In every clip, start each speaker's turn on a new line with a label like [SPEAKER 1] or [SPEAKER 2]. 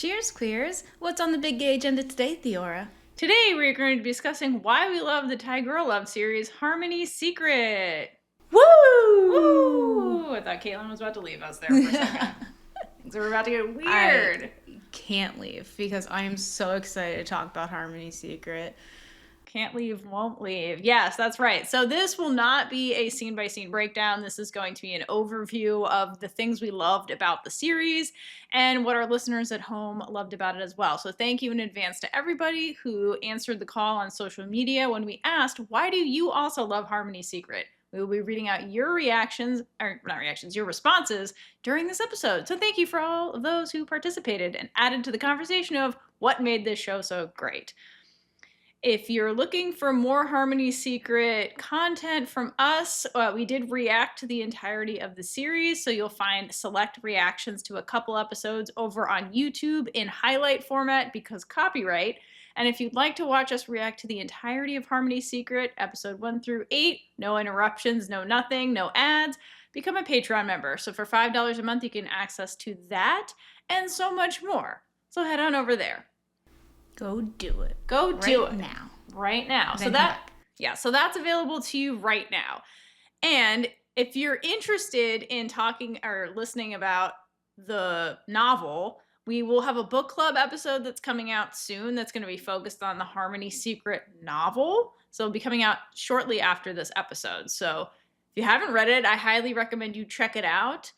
[SPEAKER 1] Cheers, queers. What's on the big gay agenda today, Theora?
[SPEAKER 2] Today we're going to be discussing why we love the Thai girl love series Harmony Secret.
[SPEAKER 1] Woo!
[SPEAKER 2] Woo! I thought Caitlin was about to leave us there for a second. Things were about to get weird.
[SPEAKER 1] I can't leave because I am so excited to talk about Harmony Secret.
[SPEAKER 2] Can't leave, won't leave. Yes, that's right. So this will not be a scene-by-scene breakdown. This is going to be an overview of the things we loved about the series and what our listeners at home loved about it as well. So thank you in advance to everybody who answered the call on social media when we asked, why do you also love Harmony Secret? We will be reading out your reactions, or not reactions, your responses during this episode. So thank you for all of those who participated and added to the conversation of what made this show so great. If you're looking for more Harmony Secret content from us, we did react to the entirety of the series, so you'll find select reactions to a couple episodes over on YouTube in highlight format because copyright. And if you'd like to watch us react to the entirety of Harmony Secret, episode 1 through 8, no interruptions, no nothing, no ads, become a Patreon member. So for $5 a month, you can access to that and so much more. So head on over there.
[SPEAKER 1] Go do it.
[SPEAKER 2] Go do it
[SPEAKER 1] now.
[SPEAKER 2] Right now.
[SPEAKER 1] Then
[SPEAKER 2] So that's available to you right now. And if you're interested in talking or listening about the novel, we will have a book club episode that's coming out soon that's going to be focused on the Harmony Secret novel. So it'll be coming out shortly after this episode. So if you haven't read it, I highly recommend you check it out.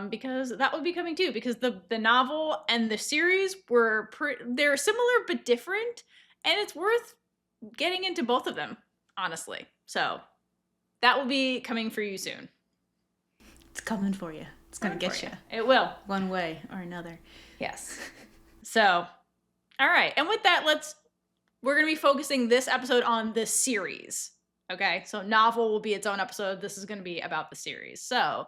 [SPEAKER 2] Because that would be coming too, because the novel and the series they're similar but different, and it's worth getting into both of them, honestly. So that will be coming for you soon.
[SPEAKER 1] It's coming for you. It's going to get you.
[SPEAKER 2] It will.
[SPEAKER 1] One way or another.
[SPEAKER 2] Yes. So, all right. And with that, we're going to be focusing this episode on the series. Okay. So novel will be its own episode. This is going to be about the series. So,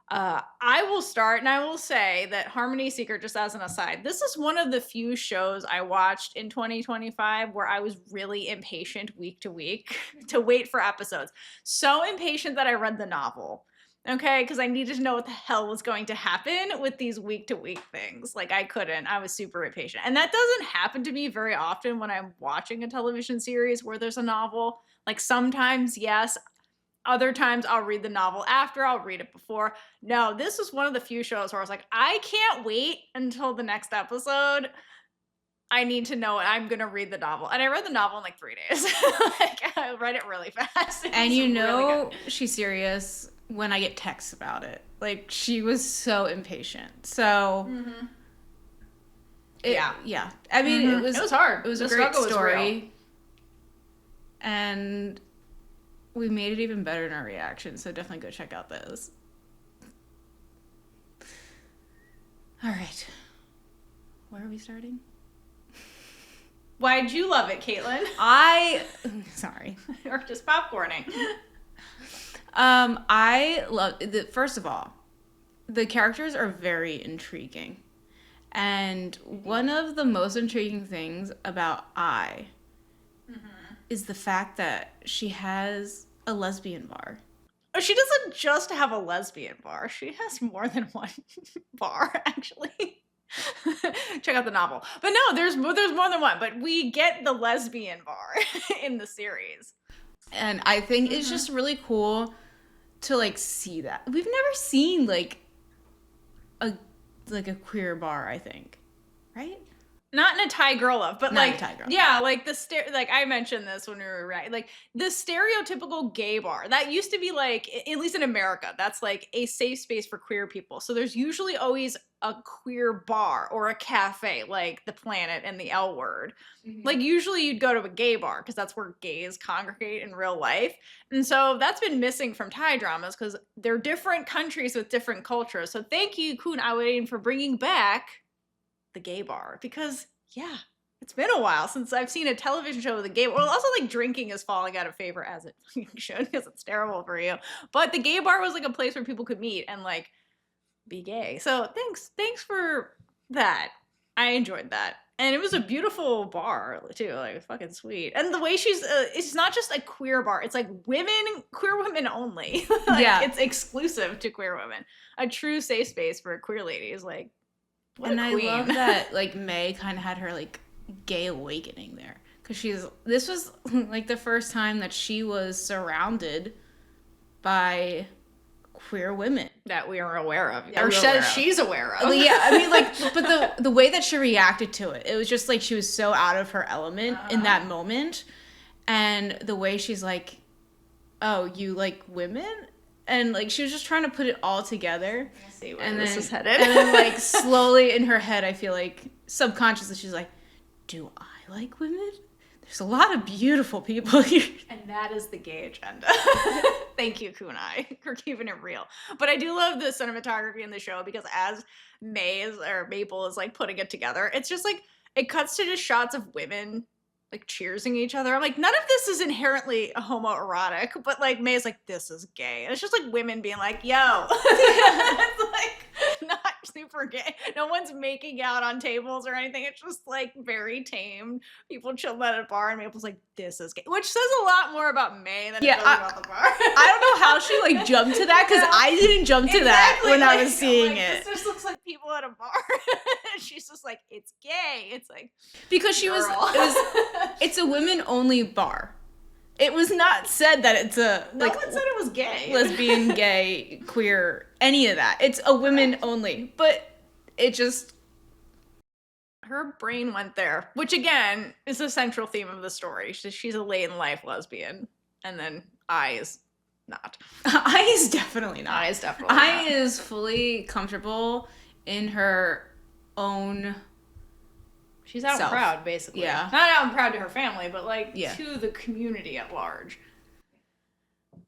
[SPEAKER 2] I will start, and I will say that Harmony Secret, just as an aside, this is one of the few shows I watched in 2025 where I was really impatient week to week to wait for episodes. So impatient that I read the novel, okay? Because I needed to know what the hell was going to happen with these week-to-week things. Like, I was super impatient. And that doesn't happen to me very often when I'm watching a television series where there's a novel. Like, sometimes, yes. Other times I'll read the novel after, I'll read it before. No, this was one of the few shows where I was like, I can't wait until the next episode. I need to know it. I'm going to read the novel. And I read the novel in like 3 days. Like, I read it really fast.
[SPEAKER 1] And you know she's serious when I get texts about it. Like, she was so impatient. So, yeah. I mean, it was hard. It was a great story. And we made it even better in our reaction, so definitely go check out those. All right. Where are we starting?
[SPEAKER 2] Why'd you love it, Caitlin?
[SPEAKER 1] Sorry.
[SPEAKER 2] Or just popcorning.
[SPEAKER 1] I love first of all, the characters are very intriguing. And one of the most intriguing things about is the fact that she has a lesbian bar.
[SPEAKER 2] Oh, she doesn't just have a lesbian bar. She has more than one bar, actually. Check out the novel. But no, there's more than one. But we get the lesbian bar in the series.
[SPEAKER 1] And I think it's just really cool to, like, see that. We've never seen, like a queer bar, I think. Right?
[SPEAKER 2] Not in a Thai girl love, but
[SPEAKER 1] Not
[SPEAKER 2] like, yeah, like like I mentioned this when we were right, like the stereotypical gay bar that used to be like, at least in America, that's like a safe space for queer people. So there's usually always a queer bar or a cafe, like the Planet and the L Word. Like usually you'd go to a gay bar because that's where gays congregate in real life. And so that's been missing from Thai dramas because they're different countries with different cultures. So thank you, Kun Awadin, for bringing back the gay bar, because it's been a while since I've seen a television show with a gay bar. Well, also like drinking is falling out of favor, as it should, because it's terrible for you. But the gay bar was like a place where people could meet and like be gay. So thanks for that. I enjoyed that. And it was a beautiful bar too, like fucking sweet. And the way it's not just a queer bar, it's like queer women only. Like, it's exclusive to queer women. A true safe space for queer ladies, like What
[SPEAKER 1] and
[SPEAKER 2] a queen.
[SPEAKER 1] I love that, like, May kind of had her, like, gay awakening there. Because this was, like, the first time that she was surrounded by queer women.
[SPEAKER 2] That we are aware of.
[SPEAKER 1] Yeah,
[SPEAKER 2] or she's aware of.
[SPEAKER 1] Yeah, I mean, like, but the way that she reacted to it, it was just, like, she was so out of her element in that moment. And the way she's like, oh, you like women? And, like, she was just trying to put it all together.
[SPEAKER 2] We'll see where this is headed.
[SPEAKER 1] And then, like, slowly in her head, I feel like, subconsciously, she's like, do I like women? There's a lot of beautiful people here.
[SPEAKER 2] And that is the gay agenda. Thank you, Kunai, for keeping it real. But I do love the cinematography in the show because as Maple is, like, putting it together, it's just, like, it cuts to just shots of women, like, cheersing each other. I'm like, none of this is inherently homoerotic, but, like, May's like, this is gay. And it's just, like, women being like, yo. It's, like, not super gay. No one's making out on tables or anything. It's just, like, very tame. People chilling at a bar, and Maple's like, this is gay. Which says a lot more about May than it does about the bar.
[SPEAKER 1] I don't know how she, like, jumped to that, because I didn't jump to that when I was seeing it.
[SPEAKER 2] This just looks like people at a bar. She's just like, it's gay. It's like,
[SPEAKER 1] because it's a women-only bar. It was not said that it's a,
[SPEAKER 2] no
[SPEAKER 1] like,
[SPEAKER 2] one said it was gay.
[SPEAKER 1] Lesbian, gay, queer, any of that. It's a women only. But it just...
[SPEAKER 2] Her brain went there, which, again, is the central theme of the story. She's a late-in-life lesbian, and then I is not.
[SPEAKER 1] I is definitely not.
[SPEAKER 2] I is definitely not.
[SPEAKER 1] I is fully comfortable in her own...
[SPEAKER 2] She's out and proud, basically.
[SPEAKER 1] Yeah.
[SPEAKER 2] Not out and proud to her family, but, like,
[SPEAKER 1] yeah.
[SPEAKER 2] to the community at large.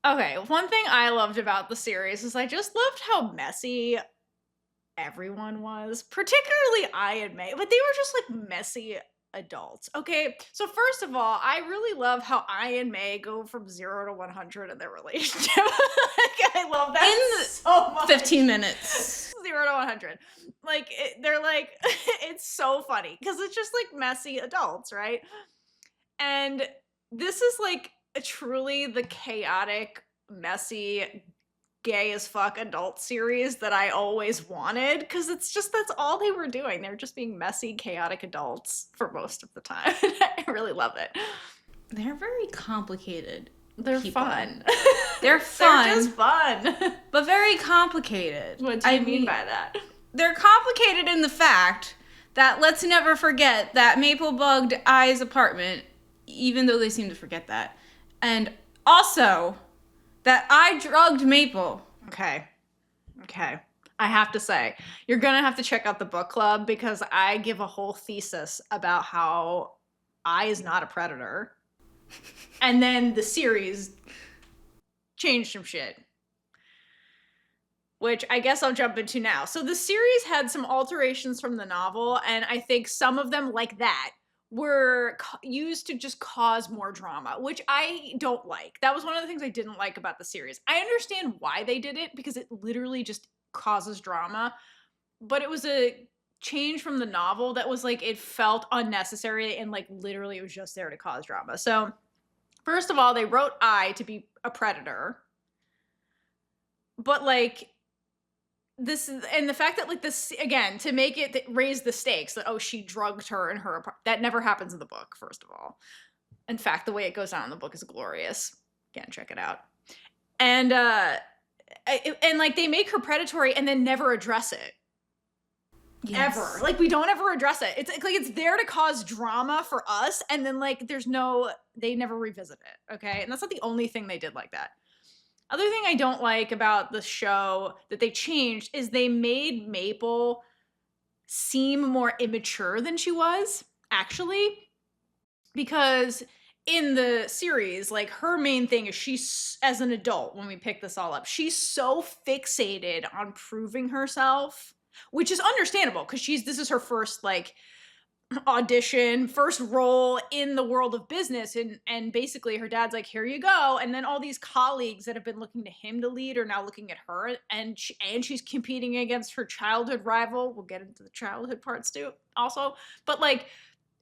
[SPEAKER 2] Okay, one thing I loved about the series is I just loved how messy everyone was. Particularly I and May. But they were just, like, messy adults. Okay, so first of all, I really love how I and May go from 0 to 100 in their relationship. Like, I love that so much.
[SPEAKER 1] 15 minutes.
[SPEAKER 2] 0 to 100. Like, they're like, it's so funny because it's just, like, messy adults, right? And this is, like, truly the chaotic, messy, gay as fuck adult series that I always wanted, because it's just, that's all they were doing. They were just being messy, chaotic adults for most of the time. I really love it.
[SPEAKER 1] They're very complicated.
[SPEAKER 2] They're
[SPEAKER 1] people.
[SPEAKER 2] fun.
[SPEAKER 1] They're fun.
[SPEAKER 2] They're just fun.
[SPEAKER 1] But very complicated.
[SPEAKER 2] What do you mean by that?
[SPEAKER 1] They're complicated in the fact that, let's never forget that Maple bugged I's apartment, even though they seem to forget that. And also that I drugged Maple.
[SPEAKER 2] Okay. I have to say, you're gonna have to check out the book club, because I give a whole thesis about how I is not a predator. And then the series changed some shit, which I guess I'll jump into now. So the series had some alterations from the novel, and I think some of them, like that, were used to just cause more drama, which I don't like. That was one of the things I didn't like about the series. I understand why they did it, because it literally just causes drama, but it was a change from the novel that was, like, it felt unnecessary, and, like, literally it was just there to cause drama. So first of all, they wrote I to be a predator, but, like, this is, and the fact that, like, this, again, to make it raise the stakes that, oh, she drugged her in her apartment, that never happens in the book, first of all. In fact, the way it goes down in the book is glorious. Again, check it out. And like, they make her predatory and then never address it. Yes. Ever. Like, we don't ever address it. It's like, it's there to cause drama for us, and then, like, they never revisit it, okay? And that's not the only thing they did like that. Other thing I don't like about the show that they changed is they made Maple seem more immature than she was, actually. Because in the series, like, her main thing is she's, as an adult, when we pick this all up, she's so fixated on proving herself, which is understandable, because this is her first, like, audition, first role in the world of business, and basically her dad's like, here you go, and then all these colleagues that have been looking to him to lead are now looking at her, and she's competing against her childhood rival. We'll get into the childhood parts too also, but, like,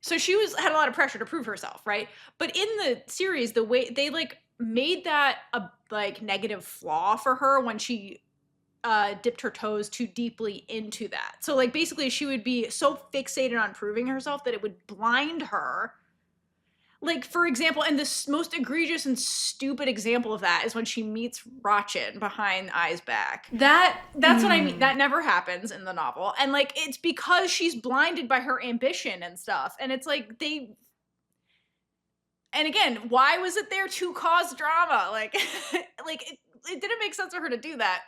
[SPEAKER 2] so she had a lot of pressure to prove herself, right? But in the series, the way they, like, made that a, like, negative flaw for her when she dipped her toes too deeply into that. So like basically she would be so fixated on proving herself that it would blind her. Like, for example, and the most egregious and stupid example of that is when she meets Rachin behind Ai's back. That's what I mean. That never happens in the novel. And, like, it's because she's blinded by her ambition and stuff. And it's like and again, why was it there to cause drama? Like, it didn't make sense for her to do that.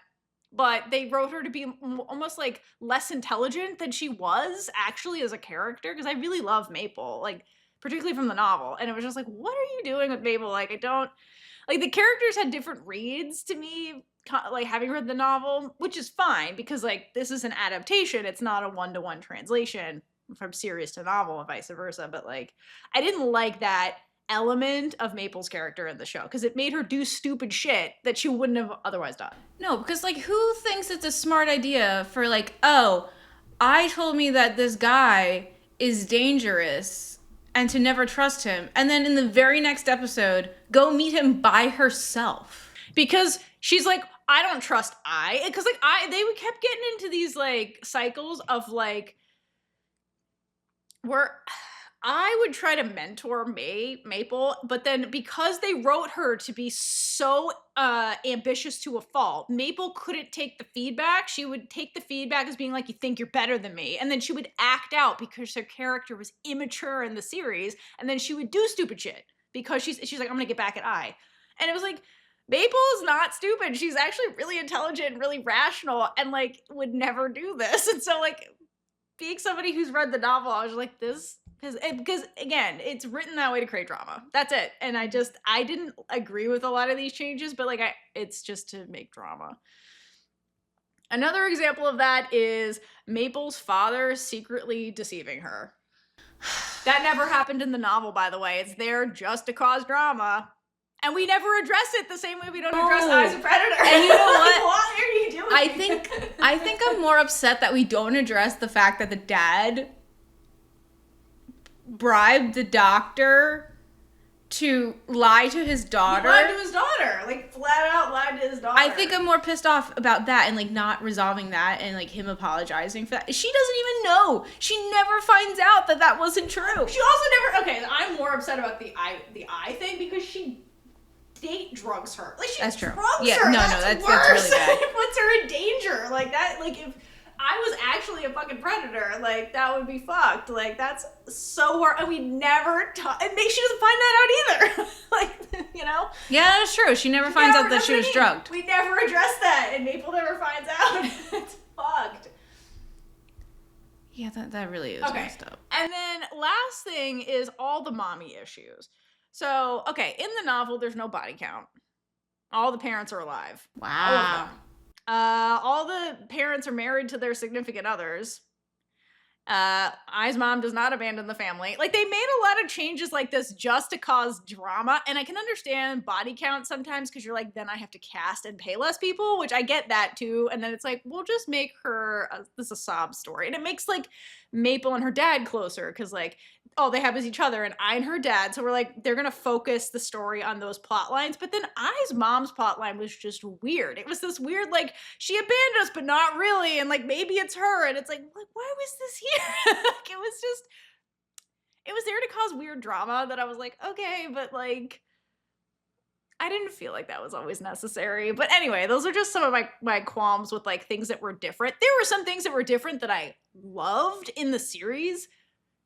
[SPEAKER 2] But they wrote her to be almost, like, less intelligent than she was actually as a character. Because I really love Maple. Like, particularly from the novel. And it was just like, what are you doing with Mabel? Like, I don't, like, the characters had different reads to me, like, having read the novel, which is fine because, like, this is an adaptation. It's not a one-to-one translation from series to novel and vice versa. But, like, I didn't like that element of Maple's character in the show because it made her do stupid shit that she wouldn't have otherwise done.
[SPEAKER 1] No, because, like, who thinks it's a smart idea for, like, oh, I told me that this guy is dangerous and to never trust him, and then in the very next episode, go meet him by herself.
[SPEAKER 2] Because she's like, I don't trust I. Because, like, they kept getting into these, like, cycles of, like, where I would try to mentor Maple, but then because they wrote her to be so ambitious to a fault, Maple couldn't take the feedback. She would take the feedback as being like, you think you're better than me. And then she would act out because her character was immature in the series. And then she would do stupid shit because she's like, I'm going to get back at I. And it was like, Maple is not stupid. She's actually really intelligent and really rational and, like, would never do this. And so, like, being somebody who's read the novel, I was like, this... Because again, it's written that way to create drama. That's it. And I didn't agree with a lot of these changes, but, like, it's just to make drama. Another example of that is Maple's father secretly deceiving her. That never happened in the novel, by the way. It's there just to cause drama. And we never address it the same way we don't address Eyes of Predator.
[SPEAKER 1] And you know what?
[SPEAKER 2] What are you doing?
[SPEAKER 1] I think I'm more upset that we don't address the fact that the dad bribed the doctor to lie to his daughter.
[SPEAKER 2] He lied to his daughter. Like, flat out lied to his daughter.
[SPEAKER 1] I think I'm more pissed off about that and, like, not resolving that and, like, him apologizing for that. She doesn't even know. She never finds out that wasn't true.
[SPEAKER 2] She also never... Okay, I'm more upset about the eye thing because she date drugs her. Like, she
[SPEAKER 1] drugs
[SPEAKER 2] her.
[SPEAKER 1] That's really bad.
[SPEAKER 2] It puts her in danger. Like, that... Like, if I was actually a fucking predator, like, that would be fucked. Like, that's so hard. And we never talk. And she doesn't find that out either. Like, you know?
[SPEAKER 1] Yeah, that's true. She never finds out that she was drugged.
[SPEAKER 2] We never address that, and Maple never finds out. It's fucked.
[SPEAKER 1] Yeah, that really is messed up.
[SPEAKER 2] And then last thing is all the mommy issues. So, okay, in the novel, there's no body count. All the parents are alive.
[SPEAKER 1] Wow.
[SPEAKER 2] All of them. All the parents are married to their significant others. Ai's mom does not abandon the family. Like, they made a lot of changes like this just to cause drama. And I can understand body count sometimes because you're like, then I have to cast and pay less people, which I get that too. And then it's like, we'll just make her, this is a sob story. And it makes, like, Maple and her dad closer because, like, all they have is each other and I and her dad. So we're like, they're going to focus the story on those plot lines. But then Ai's mom's plot line was just weird. It was this weird, like, she abandoned us, but not really. And, like, maybe it's her. And it's like, why was this here? Like, it was there to cause weird drama that I was like, okay, but, like, I didn't feel like that was always necessary. But anyway, those are just some of my qualms with, like, things that were different. There were some things that were different that I loved in the series.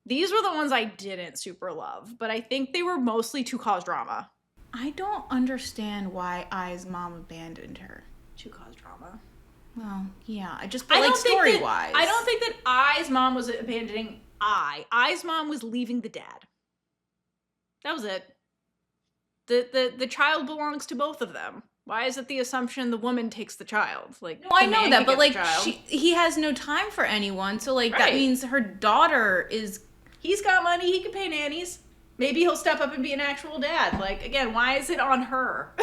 [SPEAKER 2] These were the ones I didn't super love, but I think they were mostly to cause drama.
[SPEAKER 1] I don't understand why Ai's mom abandoned her.
[SPEAKER 2] To cause drama.
[SPEAKER 1] Well, yeah, like, story-wise.
[SPEAKER 2] I don't think that Ai's mom was abandoning I. Ai's mom was leaving the dad. That was it. The child belongs to both of them. Why is it the assumption the woman takes the child? Like,
[SPEAKER 1] no, I know that, but, like, he has no time for anyone, so, like, that means her daughter is...
[SPEAKER 2] He's got money, he can pay nannies. Maybe he'll step up and be an actual dad. Like, again, why is it on her?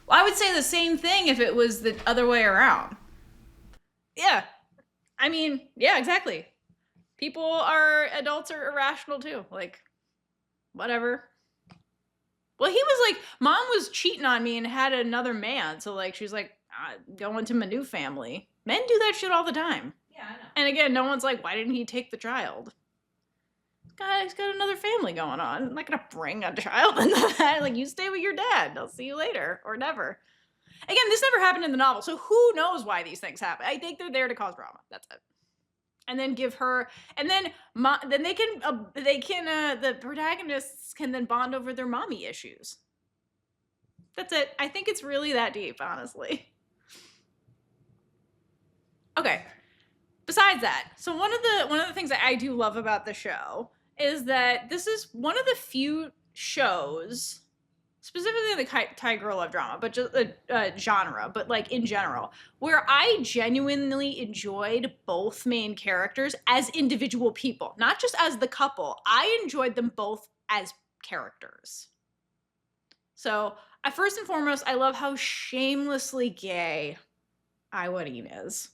[SPEAKER 1] Well, I would say the same thing if it was the other way around.
[SPEAKER 2] Yeah. I mean, yeah, exactly. Adults are irrational too. Like, whatever. Well, he was like, mom was cheating on me and had another man. So, like, she's like, going to my new family. Men do that shit all the time.
[SPEAKER 1] Yeah, I know.
[SPEAKER 2] And again, no one's like, why didn't he take the child? He's got another family going on. I'm not gonna bring a child into that. Like, you stay with your dad. I'll see you later, or never. Again, this never happened in the novel, so who knows why these things happen? I think they're there to cause drama. That's it. And then give her, and then they can the protagonists can then bond over their mommy issues. That's it. I think it's really that deep, honestly. Okay. Besides that, so one of the things that I do love about the show is that this is one of the few shows, specifically in the Thai girl love drama, but just genre, but like in general, where I genuinely enjoyed both main characters as individual people, not just as the couple. I enjoyed them both as characters. So, first and foremost, I love how shamelessly gay Iwadine is.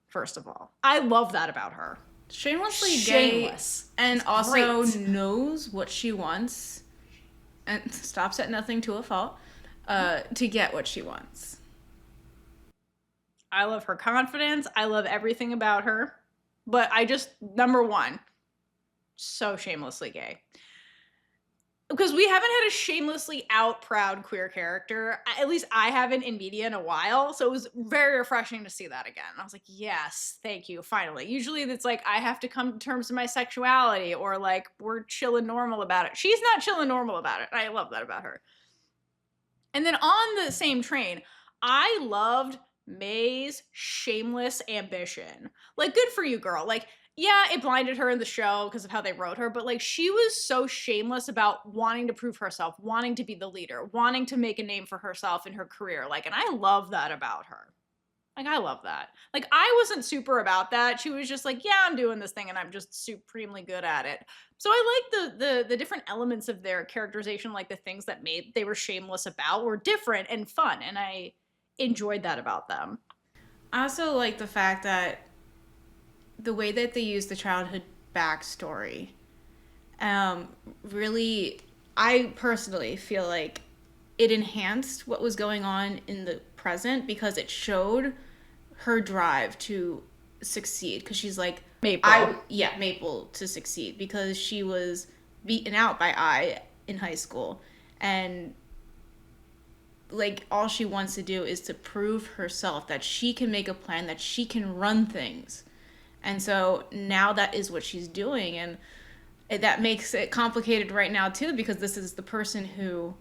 [SPEAKER 2] First of all, I love that about her.
[SPEAKER 1] Shamelessly
[SPEAKER 2] Shameless.
[SPEAKER 1] gay, and
[SPEAKER 2] It's
[SPEAKER 1] also
[SPEAKER 2] great.
[SPEAKER 1] knows what she wants, and stops at nothing to a fault, to get what she wants.
[SPEAKER 2] I love her confidence. I love everything about her. But I just, number one, so shamelessly gay. Because we haven't had a shamelessly out proud queer character. At least I haven't in media in a while. So it was very refreshing to see that again. I was like, yes, thank you, finally. Usually it's like I have to come to terms with my sexuality, or like we're chill and normal about it. She's not chill and normal about it. I love that about her. And then on the same train, I loved May's shameless ambition. Like, good for you, girl. Like, yeah, it blinded her in the show because of how they wrote her, but like she was so shameless about wanting to prove herself, wanting to be the leader, wanting to make a name for herself in her career. Like, and I love that about her. Like, I love that. Like, I wasn't super about that. She was just like, yeah, I'm doing this thing and I'm just supremely good at it. So I like the different elements of their characterization, like the things that they were shameless about were different and fun, and I enjoyed that about them.
[SPEAKER 1] I also like the fact that the way that they use the childhood backstory, really, I personally feel like it enhanced what was going on in the present, because it showed her drive to succeed. Because she's like, Maple to succeed, because she was beaten out by I in high school, and like all she wants to do is to prove herself that she can make a plan, that she can run things. And so now that is what she's doing, and that makes it complicated right now too, because this is the person who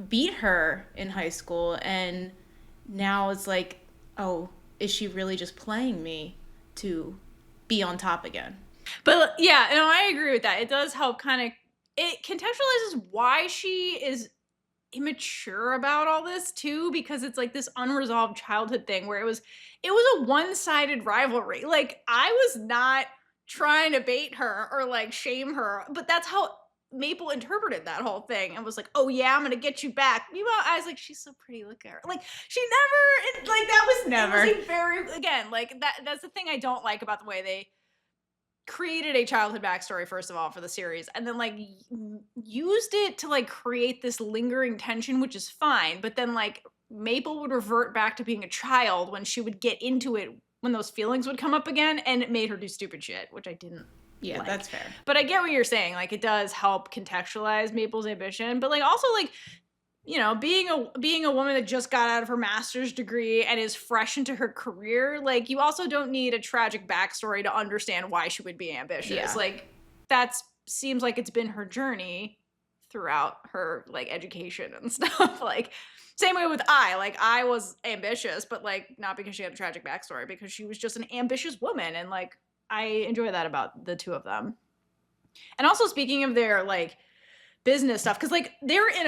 [SPEAKER 1] beat her in high school, and now it's like, oh, is she really just playing me to be on top again?
[SPEAKER 2] But yeah, no, I agree with that. It does help it contextualizes why she is immature about all this too, because it's like this unresolved childhood thing where it was a one-sided rivalry. Like, I was not trying to bait her or like shame her, but that's how Maple interpreted that whole thing and was like, oh yeah, I'm gonna get you back. Meanwhile, I was like, she's so pretty, look at her. Like, she never, like, that was never. It was a very, again, like that's the thing I don't like about the way they created a childhood backstory, first of all, for the series, and then like used it to like create this lingering tension, which is fine, but then like Maple would revert back to being a child when she would get into it, when those feelings would come up again, and it made her do stupid shit, which I didn't like.
[SPEAKER 1] That's fair.
[SPEAKER 2] But I get what you're saying. Like, it does help contextualize Maple's ambition, but like also like, you know, being a woman that just got out of her master's degree and is fresh into her career, like, you also don't need a tragic backstory to understand why she would be ambitious.
[SPEAKER 1] Yeah.
[SPEAKER 2] Like, that seems like it's been her journey throughout her like education and stuff. Like, same way with I was ambitious, but like not because she had a tragic backstory, because she was just an ambitious woman, and like I enjoy that about the two of them. And also, speaking of their like business stuff, because like they're in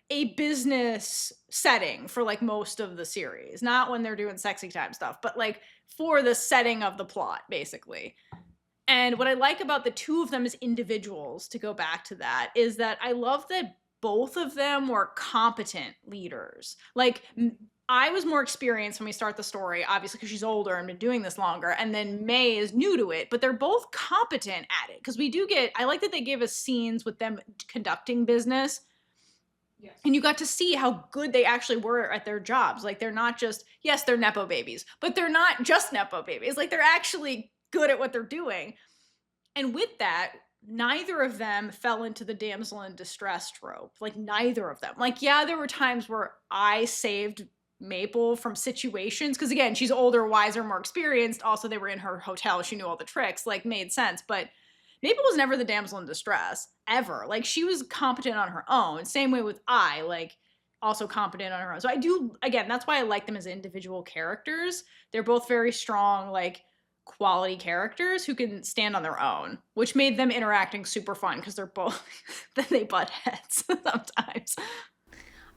[SPEAKER 2] a business setting for like most of the series, not when they're doing sexy time stuff, but like for the setting of the plot, basically. And what I like about the two of them as individuals, to go back to that, is that I love that both of them were competent leaders. Like, I was more experienced when we start the story, obviously, because she's older and been doing this longer, and then May is new to it, but they're both competent at it. Because I like that they give us scenes with them conducting business, And you got to see how good they actually were at their jobs. Like, they're not just, yes, they're Nepo babies, but they're not just Nepo babies. Like, they're actually good at what they're doing. And with that, neither of them fell into the damsel in distress trope. Like, neither of them. Like, yeah, there were times where I saved Maple from situations, because again, she's older, wiser, more experienced. Also, they were in her hotel. She knew all the tricks, like, made sense. But Maple was never the damsel in distress, ever. Like, she was competent on her own. Same way with like, also competent on her own. So I do, again, that's why I like them as individual characters. They're both very strong, like, quality characters who can stand on their own, which made them interacting super fun, because they're both, then they butt heads sometimes.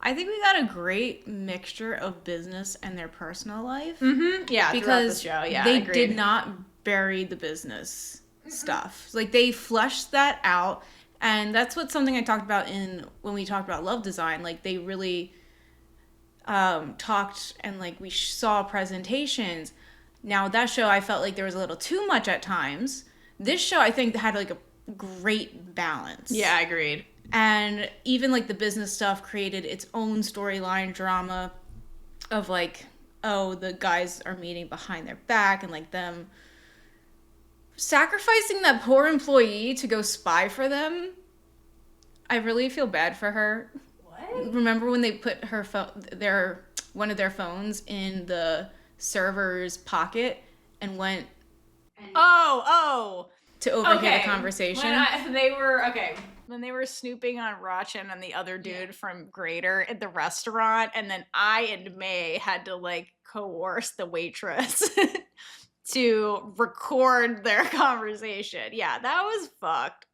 [SPEAKER 1] I think we got a great mixture of business and their personal life.
[SPEAKER 2] Mm-hmm. Yeah,
[SPEAKER 1] because
[SPEAKER 2] the show. Yeah,
[SPEAKER 1] they did not bury the business stuff. Like, they fleshed that out, and that's something I talked about when we talked about Love Design. Like, they really talked, and like, we saw presentations. Now, that show, I felt like there was a little too much at times. This show, I think, had like a great balance.
[SPEAKER 2] Yeah, I agreed.
[SPEAKER 1] And even like the business stuff created its own storyline drama of like, oh, the guys are meeting behind their back, and like them sacrificing that poor employee to go spy for them. I really feel bad for her.
[SPEAKER 2] What?
[SPEAKER 1] Remember when they put her one of their phones in the server's pocket and went to overhear the conversation?
[SPEAKER 2] When they were snooping on Rachin and the other dude from Greater at the restaurant, and then I and May had to like coerce the waitress to record their conversation. Yeah, that was fucked.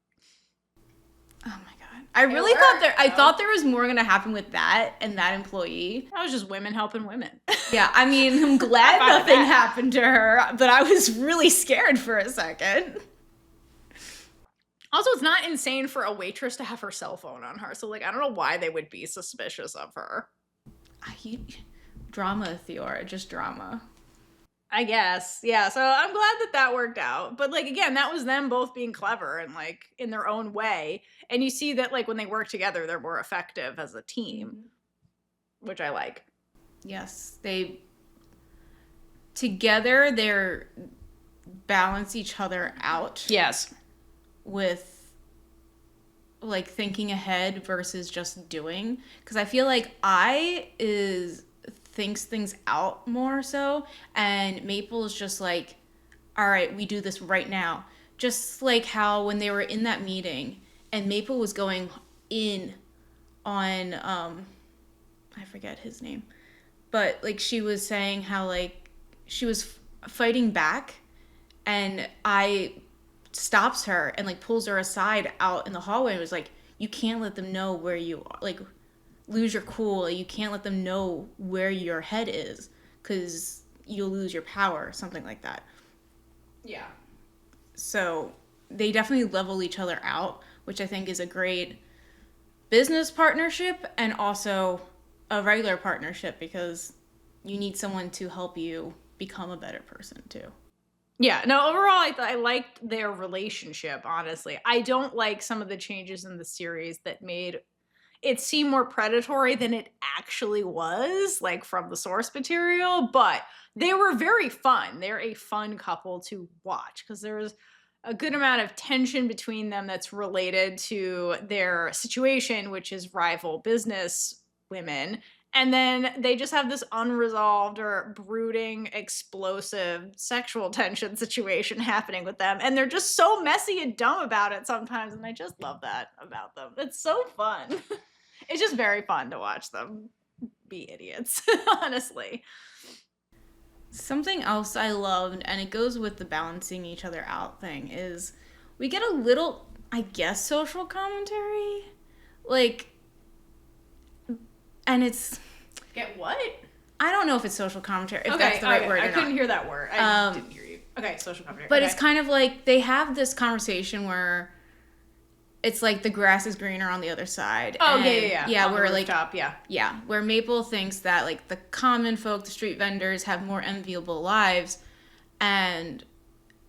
[SPEAKER 1] Oh my god. I thought there was more gonna happen with that and that employee.
[SPEAKER 2] That was just women helping women.
[SPEAKER 1] Yeah, I mean, I'm glad nothing happened to her, but I was really scared for a second.
[SPEAKER 2] Also, it's not insane for a waitress to have her cell phone on her, so like, I don't know why they would be suspicious of her.
[SPEAKER 1] Drama, Theora, just drama.
[SPEAKER 2] I guess. Yeah, so I'm glad that worked out. But like, again, that was them both being clever and like in their own way. And you see that like when they work together, they're more effective as a team, which I like.
[SPEAKER 1] Yes, together they're balance each other out.
[SPEAKER 2] Yes.
[SPEAKER 1] With like thinking ahead versus just doing, because I feel like thinks things out more so, and Maple is just like, all right, we do this right now. Just like how when they were in that meeting and Maple was going in on I forget his name, but like she was saying how like she was fighting back, and I stops her and like pulls her aside out in the hallway and was like, you can't let them know where you are, like, lose your cool. You can't let them know where your head is, because you'll lose your power, something like that.
[SPEAKER 2] Yeah.
[SPEAKER 1] So they definitely level each other out, which I think is a great business partnership and also a regular partnership, because you need someone to help you become a better person too.
[SPEAKER 2] Yeah, no, overall, I liked their relationship, honestly. I don't like some of the changes in the series that made it seem more predatory than it actually was, like from the source material, but they were very fun. They're a fun couple to watch, because there's a good amount of tension between them that's related to their situation, which is rival business women. And then they just have this unresolved or brooding, explosive sexual tension situation happening with them. And they're just so messy and dumb about it sometimes. And I just love that about them. It's so fun. It's just very fun to watch them be idiots, honestly.
[SPEAKER 1] Something else I loved, and it goes with the balancing each other out thing, is we get a little, I guess, social commentary. Like, and it's...
[SPEAKER 2] Get what?
[SPEAKER 1] I don't know if it's social commentary, if that's the right word or not.
[SPEAKER 2] I couldn't hear that word. I didn't hear you. Okay, social commentary.
[SPEAKER 1] But it's kind of like they have this conversation where it's like the grass is greener on the other side.
[SPEAKER 2] Oh, yeah.
[SPEAKER 1] Yeah,
[SPEAKER 2] on
[SPEAKER 1] where
[SPEAKER 2] the
[SPEAKER 1] like
[SPEAKER 2] rooftop, yeah.
[SPEAKER 1] Yeah, where Maple thinks that like the common folk, the street vendors, have more enviable lives, and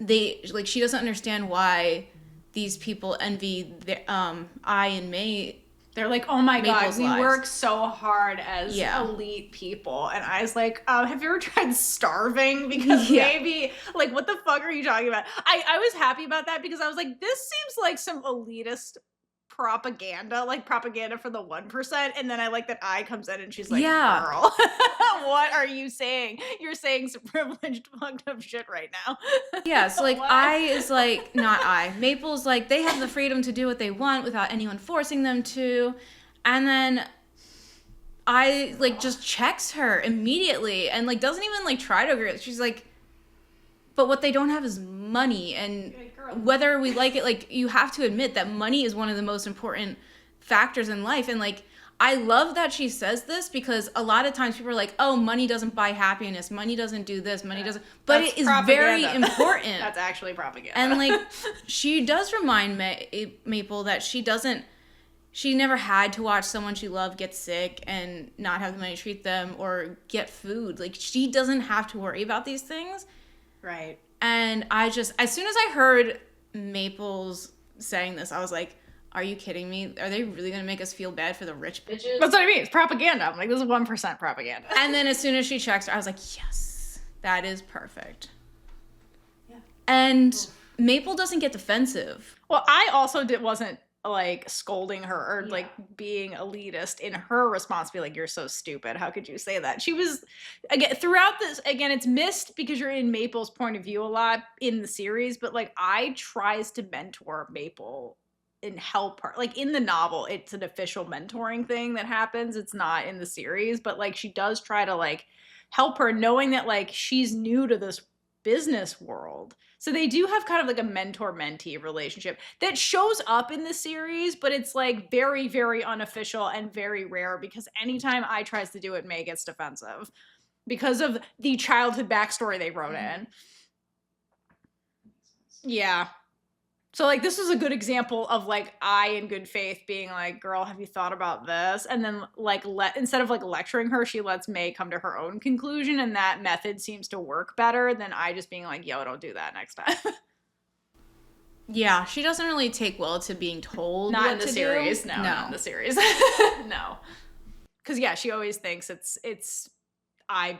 [SPEAKER 1] she doesn't understand why these people envy I and May
[SPEAKER 2] They're like, oh my
[SPEAKER 1] Maple's
[SPEAKER 2] God, we
[SPEAKER 1] lives.
[SPEAKER 2] work so hard as
[SPEAKER 1] Yeah.
[SPEAKER 2] elite people. And I was like, have you ever tried starving? Because
[SPEAKER 1] Yeah.
[SPEAKER 2] maybe, like, what the fuck are you talking about? I was happy about that because I was like, this seems like some elitist propaganda, like propaganda for the 1%. And then I like that I comes in and she's like,
[SPEAKER 1] Yeah.
[SPEAKER 2] girl, what are you saying? You're saying some privileged fucked up shit right now.
[SPEAKER 1] Yeah, so like
[SPEAKER 2] What?
[SPEAKER 1] I is like not I. Maple's like they have the freedom to do what they want without anyone forcing them to. And then I like just checks her immediately and like doesn't even like try to agree with it. She's like, but what they don't have is money, and whether we like it, like you have to admit that money is one of the most important factors in life. And like I love that she says this because a lot of times people are like, oh, money doesn't buy happiness, money doesn't do this, money doesn't, but
[SPEAKER 2] That's
[SPEAKER 1] it is
[SPEAKER 2] propaganda.
[SPEAKER 1] very important.
[SPEAKER 2] That's actually propaganda.
[SPEAKER 1] And like she does remind Maple that she never had to watch someone she loved get sick and not have the money to treat them or get food. Like she doesn't have to worry about these things.
[SPEAKER 2] Right.
[SPEAKER 1] And I just, as soon as I heard Maple's saying this, I was like, are you kidding me? Are they really going to make us feel bad for the rich bitches?
[SPEAKER 2] That's what I mean. It's propaganda. I'm like, this is 1% propaganda.
[SPEAKER 1] And then as soon as she checks her, I was like, yes, that is perfect. Yeah. And Maple doesn't get defensive.
[SPEAKER 2] Well, I also wasn't like scolding her or like being elitist in her response, be like, you're so stupid. How could you say that? She was, again, throughout this, again, it's missed because you're in Maple's point of view a lot in the series, but like I tries to mentor Maple and help her. Like in the novel, it's an official mentoring thing that happens. It's not in the series, but like she does try to like help her, knowing that like she's new to this business world. So they do have kind of like a mentor-mentee relationship that shows up in the series, but it's like very, very unofficial and very rare because anytime I tries to do it, May gets defensive because of the childhood backstory they wrote in. Yeah. So like this is a good example of like I in good faith being like, girl, have you thought about this? And then like instead of like lecturing her, she lets May come to her own conclusion, and that method seems to work better than I just being like, yo, don't do that next time.
[SPEAKER 1] Yeah, she doesn't really take well to being told
[SPEAKER 2] Not
[SPEAKER 1] what
[SPEAKER 2] in the
[SPEAKER 1] to
[SPEAKER 2] series.
[SPEAKER 1] do.
[SPEAKER 2] No, not in the series. No. Cause yeah, she always thinks it's I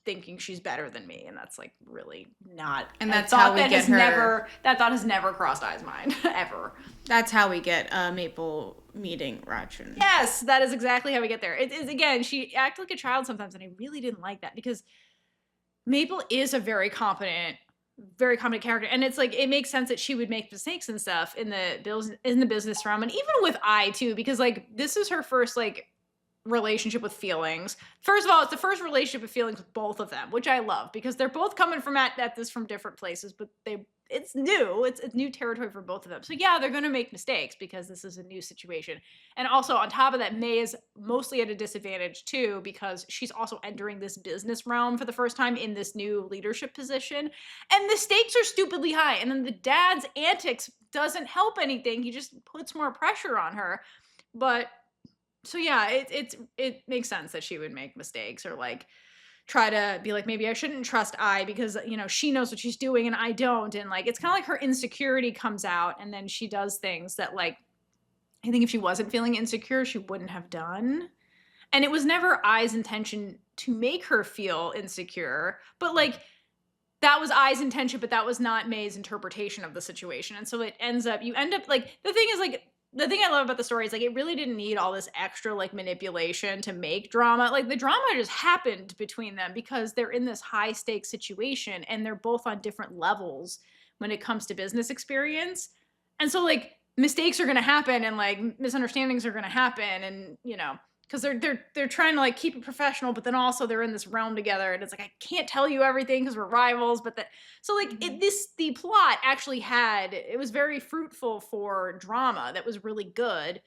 [SPEAKER 2] thinking she's better than me, and that's like really not.
[SPEAKER 1] And that's how we get her.
[SPEAKER 2] That thought has never crossed I's mind ever.
[SPEAKER 1] That's how we get Maple meeting Rachin.
[SPEAKER 2] Yes, that is exactly how we get there. It is, again, she acted like a child sometimes, and I really didn't like that because Maple is a very competent character, and it's like it makes sense that she would make mistakes and stuff in the business realm, and even with I too, because like this is her first like relationship with feelings. First of all, it's the first relationship with feelings with both of them, which I love because they're both coming from at this from different places, but it's new. It's new territory for both of them. So yeah, they're going to make mistakes because this is a new situation. And also on top of that, May is mostly at a disadvantage too because she's also entering this business realm for the first time in this new leadership position. And the stakes are stupidly high. And then the dad's antics doesn't help anything. He just puts more pressure on her. But so yeah, it makes sense that she would make mistakes or like try to be like, maybe I shouldn't trust I because, you know, she knows what she's doing and I don't. And like, it's kind of like her insecurity comes out and then she does things that like, I think if she wasn't feeling insecure, she wouldn't have done. And it was never I's intention to make her feel insecure, but like, that was I's intention, but that was not May's interpretation of the situation. And so you end up like, the thing is like, the thing I love about the story is like it really didn't need all this extra like manipulation to make drama. Like the drama just happened between them because they're in this high stakes situation and they're both on different levels when it comes to business experience. And so like mistakes are going to happen and like misunderstandings are going to happen, and you know, because they're trying to like keep it professional, but then also they're in this realm together, and it's like I can't tell you everything because we're rivals. But so like the plot actually it was very fruitful for drama that was really good.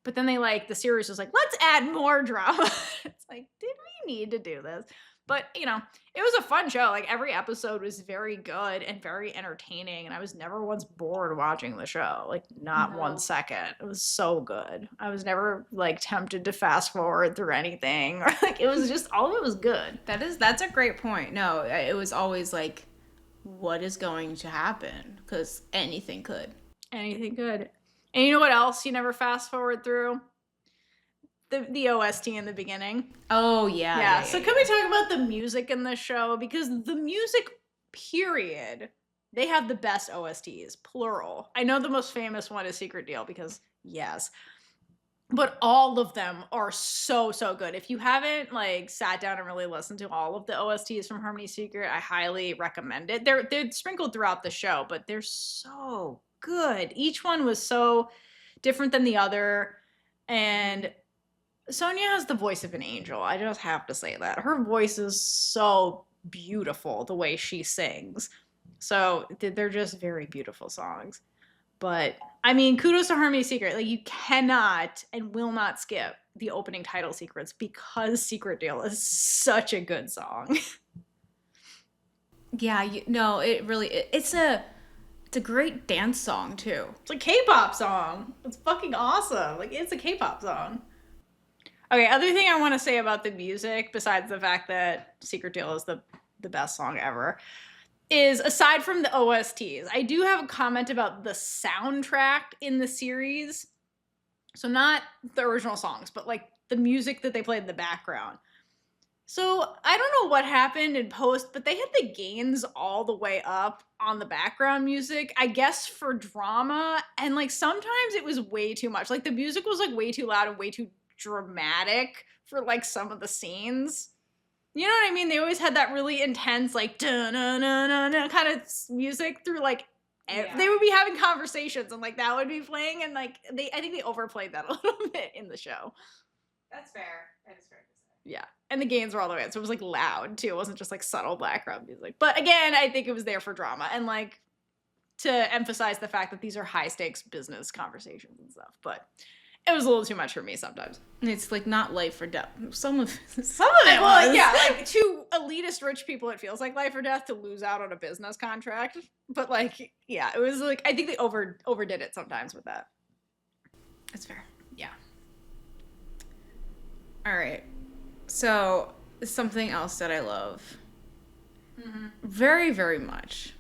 [SPEAKER 2] But then the series was like, let's add more drama. It's like, did we need to do this? But, you know, it was a fun show. Like, every episode was very good and very entertaining, and I was never once bored watching the show. Like, not 1 second. It was so good. I was never, like, tempted to fast forward through anything. Or, like, it was just, all of it was good.
[SPEAKER 1] That's a great point. No, it was always, like, what is going to happen? Because anything could.
[SPEAKER 2] Anything could. And you know what else you never fast forward through? the OST in the beginning.
[SPEAKER 1] Oh,
[SPEAKER 2] Yeah. So can we talk about the music in this show? Because the music, period, they have the best OSTs, plural. I know the most famous one is Secret Deal because, yes. But all of them are so, so good. If you haven't like sat down and really listened to all of the OSTs from Harmony Secret, I highly recommend it. They're sprinkled throughout the show, but they're so good. Each one was so different than the other. And Sonya has the voice of an angel. I just have to say that. Her voice is so beautiful, the way she sings. So they're just very beautiful songs. But I mean, kudos to Harmony Secret. Like, you cannot and will not skip the opening title sequence because Secret Deal is such a good song.
[SPEAKER 1] Yeah, no, it really it's a great dance song too.
[SPEAKER 2] It's a K-pop song. It's fucking awesome. Like, it's a K-pop song. Okay, other thing I want to say about the music, besides the fact that Secret Deal is the best song ever, is aside from the OSTs, I do have a comment about the soundtrack in the series. So not the original songs, but like the music that they played in the background. So I don't know what happened in post, but they had the gains all the way up on the background music, I guess for drama. And like sometimes it was way too much. Like the music was like way too loud and way too dramatic for like some of the scenes. You know what I mean? They always had that really intense, like, da-na-na-na-na kind of music through, like, they would be having conversations, and, like, that would be playing, and, like, I think they overplayed that a little bit in the show.
[SPEAKER 1] That's fair. That is fair to say.
[SPEAKER 2] Yeah. And the gains were all the way in, so it was, like, loud, too. It wasn't just, like, subtle background music. But, again, I think it was there for drama, and, like, to emphasize the fact that these are high-stakes business conversations and stuff. But it was a little too much for me sometimes.
[SPEAKER 1] It's like not life or death. Some of it
[SPEAKER 2] well,
[SPEAKER 1] was.
[SPEAKER 2] yeah, like to elitist rich people, it feels like life or death to lose out on a business contract. But like, yeah, it was like I think they overdid it sometimes with that.
[SPEAKER 1] That's fair.
[SPEAKER 2] Yeah.
[SPEAKER 1] All right. So something else that I love very, very much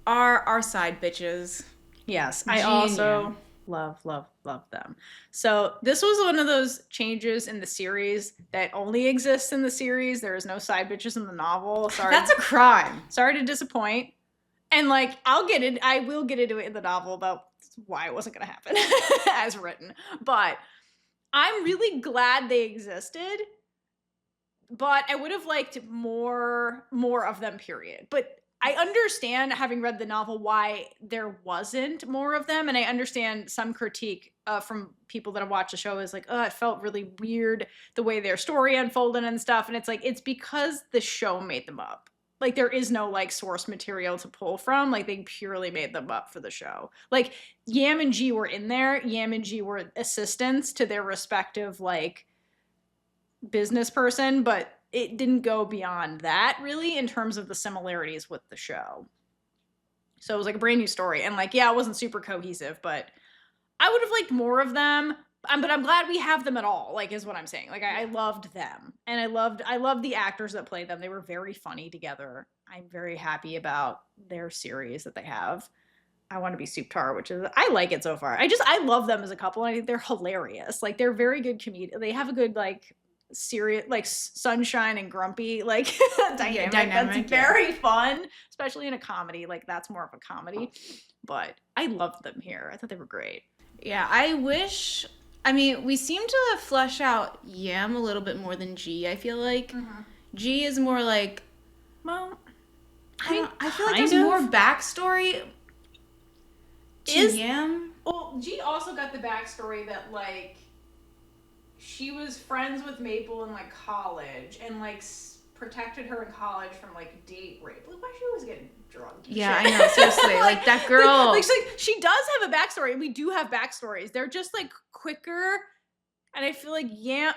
[SPEAKER 1] are our side bitches.
[SPEAKER 2] Yes, I also love them. So this was one of those changes in the series that only exists in the series. There is no side bitches in the novel. Sorry.
[SPEAKER 1] That's a crime.
[SPEAKER 2] Sorry to disappoint. And like I will get into it in the novel about why it wasn't going to happen as written. But I'm really glad they existed. But I would have liked more of them, period. But I understand, having read the novel, why there wasn't more of them. And I understand some critique from people that have watched the show is like, oh, it felt really weird the way their story unfolded and stuff. And it's like, it's because the show made them up. Like, there is no, like, source material to pull from. Like, they purely made them up for the show. Like, Yam and Ge were in there. Yam and Ge were assistants to their respective, like, business person. But it didn't go beyond that, really, in terms of the similarities with the show. So it was like a brand new story. And like, yeah, it wasn't super cohesive, but I would have liked more of them. But I'm glad we have them at all, like, is what I'm saying. Like, I loved them. And I loved the actors that played them. They were very funny together. I'm very happy about their series that they have. I Want to Be Soup Tar, which is, I like it so far. I love them as a couple. And I think they're hilarious. Like, they're very good comedians. They have a good, like, serious, like, sunshine and grumpy, like, dynamic that's very fun, especially in a comedy. Like, that's more of a comedy. But I loved them here. I thought they were great.
[SPEAKER 1] Yeah, I mean, we seem to flesh out Yam a little bit more than Ge, I feel like. Ge is more like, well, I feel like there's more backstory to Yam.
[SPEAKER 2] Well, Ge also got the backstory that, like, she was friends with Maple in, like, college and, like, protected her in college from, like, date rape. Like, why is she always getting drunk?
[SPEAKER 1] Yeah, shit? I know, seriously. Like, that girl.
[SPEAKER 2] Like, she does have a backstory, and we do have backstories. They're just, like, quicker, and I feel like Yam's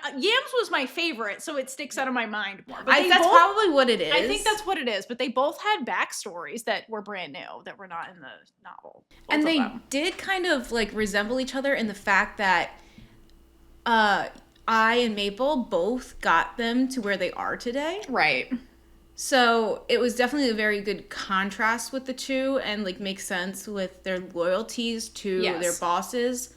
[SPEAKER 2] was my favorite, so it sticks out of my mind more. But
[SPEAKER 1] that's probably what it is.
[SPEAKER 2] I think that's what it is, but they both had backstories that were brand new, that were not in the novel.
[SPEAKER 1] And they did kind of, like, resemble each other in the fact that I and Maple both got them to where they are today.
[SPEAKER 2] Right.
[SPEAKER 1] So it was definitely a very good contrast with the two and, like, makes sense with their loyalties to their bosses.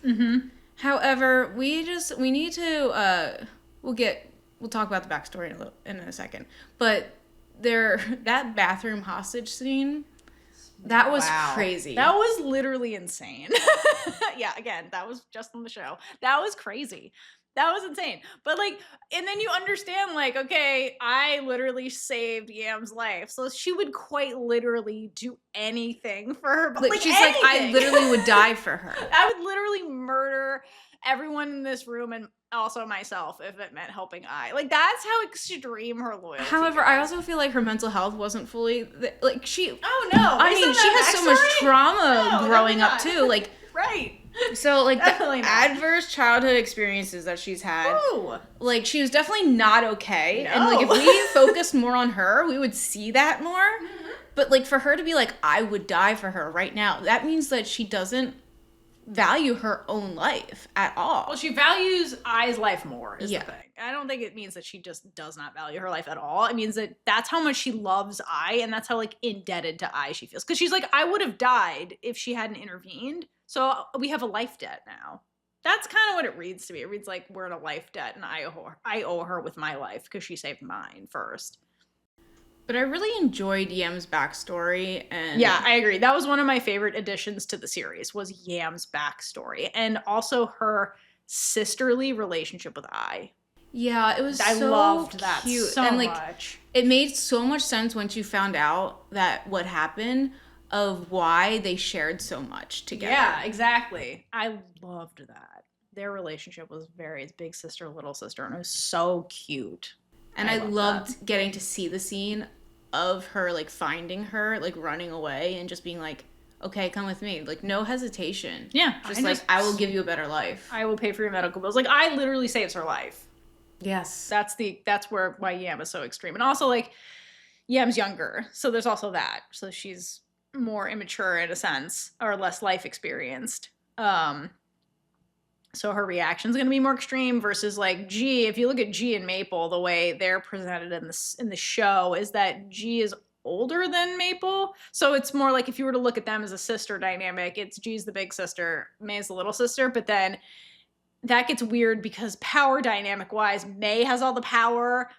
[SPEAKER 1] However, we need to we'll talk about the backstory in a second. But that bathroom hostage scene, that was crazy.
[SPEAKER 2] That was literally insane. Yeah, again, that was just on the show. That was crazy. That was insane. But like, and then you understand, like, okay, I literally saved Yam's life. So she would quite literally do anything for her. But like
[SPEAKER 1] she's
[SPEAKER 2] anything.
[SPEAKER 1] like, I literally would die for her.
[SPEAKER 2] I would literally murder everyone in this room and also myself if it meant helping I. Like, that's how extreme her loyalty
[SPEAKER 1] However,
[SPEAKER 2] is.
[SPEAKER 1] I also feel like her mental health wasn't fully like she.
[SPEAKER 2] Oh no!
[SPEAKER 1] I mean, she has so much trauma growing up too. Like,
[SPEAKER 2] right.
[SPEAKER 1] So like
[SPEAKER 2] Definitely
[SPEAKER 1] the
[SPEAKER 2] not.
[SPEAKER 1] adverse childhood experiences that she's had,
[SPEAKER 2] Ooh.
[SPEAKER 1] like she was definitely not okay.
[SPEAKER 2] No.
[SPEAKER 1] And like if we focused more on her, we would see that more. Mm-hmm. But like for her to be like, I would die for her right now, that means that she doesn't value her own life at all.
[SPEAKER 2] Well, she values I's life more, is
[SPEAKER 1] Yeah.
[SPEAKER 2] the thing. I don't think it means that she just does not value her life at all. It means that that's how much she loves I, and that's how like indebted to I she feels. Because she's like, I would have died if she hadn't intervened. So we have a life debt now. That's kind of what it reads to me. It reads like we're in a life debt, and I owe her with my life because she saved mine first.
[SPEAKER 1] But I really enjoyed Yam's backstory, and
[SPEAKER 2] yeah, I agree. That was one of my favorite additions to the series was Yam's backstory, and also her sisterly relationship with I.
[SPEAKER 1] Yeah, it was
[SPEAKER 2] I
[SPEAKER 1] so
[SPEAKER 2] loved that
[SPEAKER 1] cute.
[SPEAKER 2] so
[SPEAKER 1] and like
[SPEAKER 2] much.
[SPEAKER 1] It made so much sense once you found out that what happened of why they shared so much together.
[SPEAKER 2] Yeah, exactly. I loved that. Their relationship was very big sister, little sister, and it was so cute.
[SPEAKER 1] And I loved getting to see the scene of her like finding her, like running away and just being like, okay, come with me. Like no hesitation.
[SPEAKER 2] Yeah.
[SPEAKER 1] I will give you a better life.
[SPEAKER 2] I will pay for your medical bills. Like I literally saves her life.
[SPEAKER 1] Yes.
[SPEAKER 2] That's why Yam is so extreme. And also like Yam's younger. So there's also that. So she's more immature in a sense, or less life experienced. So her reaction's going to be more extreme versus like G. If you look at G and Maple, the way they're presented in the show is that G is older than Maple. So it's more like if you were to look at them as a sister dynamic, it's G's the big sister, May's the little sister. But then that gets weird because power dynamic wise, May has all the power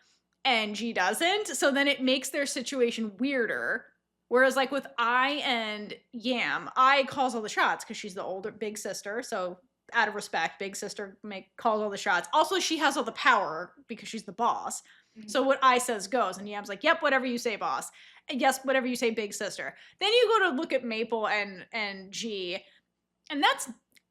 [SPEAKER 2] and G doesn't. So then it makes their situation weirder. Whereas like with I and Yam, I calls all the shots because she's the older big sister. So out of respect, big sister calls all the shots. Also, she has all the power because she's the boss. Mm-hmm. So what I says goes. And Yam's like, yep, whatever you say, boss. And yes, whatever you say, big sister. Then you go to look at Maple and G. And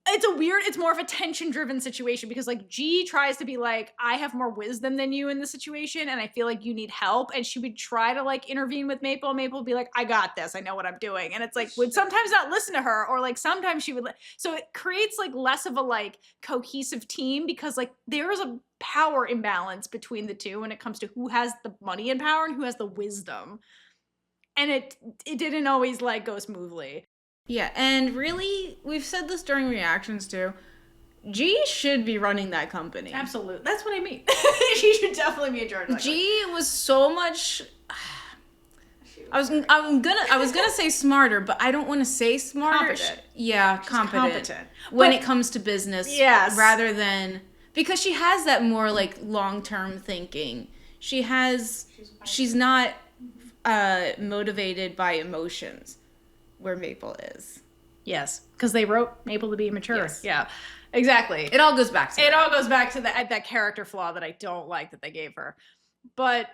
[SPEAKER 2] it's more of a tension-driven situation because like G tries to be like, I have more wisdom than you in this situation and I feel like you need help. And she would try to like intervene with Maple. Maple would be like, I got this. I know what I'm doing. And it's like, would sometimes not listen to her or like sometimes she would. So it creates like less of a like cohesive team because like there is a power imbalance between the two when it comes to who has the money and power and who has the wisdom. And it didn't always like go smoothly.
[SPEAKER 1] Yeah, and really, we've said this during reactions too. G should be running that company.
[SPEAKER 2] Absolutely. That's what I mean. She should definitely be in charge of that
[SPEAKER 1] G was so much I was gonna say smarter, but I don't want to say smarter.
[SPEAKER 2] Competent.
[SPEAKER 1] Yeah, competent. When it comes to business.
[SPEAKER 2] Yes.
[SPEAKER 1] Rather than because she has that more like long-term thinking. She's not motivated by emotions. Where Maple is.
[SPEAKER 2] Yes, because they wrote Maple to be mature.
[SPEAKER 1] Yes.
[SPEAKER 2] Yeah, exactly.
[SPEAKER 1] It all goes back to
[SPEAKER 2] it. All goes back to that character flaw that I don't like that they gave her. But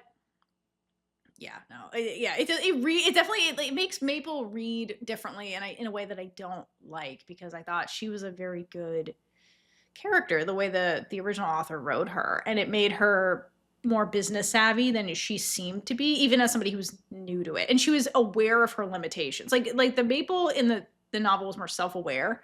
[SPEAKER 2] yeah, no, it definitely makes Maple read differently, and in a way that I don't like because I thought she was a very good character the way the original author wrote her, and it made her more business savvy than she seemed to be, even as somebody who's new to it. And she was aware of her limitations. Like the Maple in the novel was more self-aware.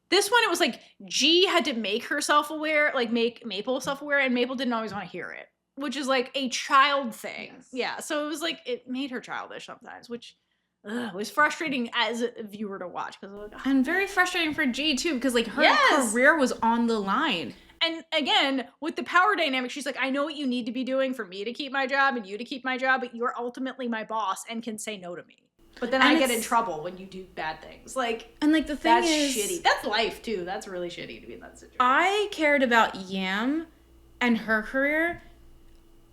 [SPEAKER 2] This one, it was like G had to make her self-aware, like make Maple self-aware, and Maple didn't always want to hear it, which is like a child thing. Yes. Yeah, so it was like, it made her childish sometimes, which was frustrating as a viewer to watch.
[SPEAKER 1] And very frustrating for G too, because like her career was on the line.
[SPEAKER 2] And again, with the power dynamic, she's like, I know what you need to be doing for me to keep my job and you to keep my job, but you're ultimately my boss and can say no to me. But then I get in trouble when you do bad things. Like,
[SPEAKER 1] and like the thing
[SPEAKER 2] that's
[SPEAKER 1] is,
[SPEAKER 2] shitty. That's life too. That's really shitty to be in that situation.
[SPEAKER 1] I cared about Yam and her career.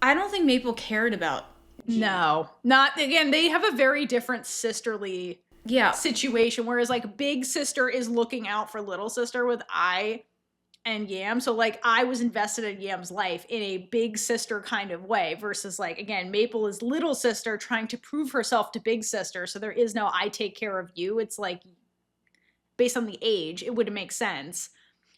[SPEAKER 1] I don't think Maple cared about G.
[SPEAKER 2] No, not again. They have a very different sisterly situation. Whereas like big sister is looking out for little sister with I and Yam. So like I was invested in Yam's life in a big sister kind of way versus like, again, Maple is little sister trying to prove herself to big sister. So there is no I take care of you. It's like based on the age, it would make sense.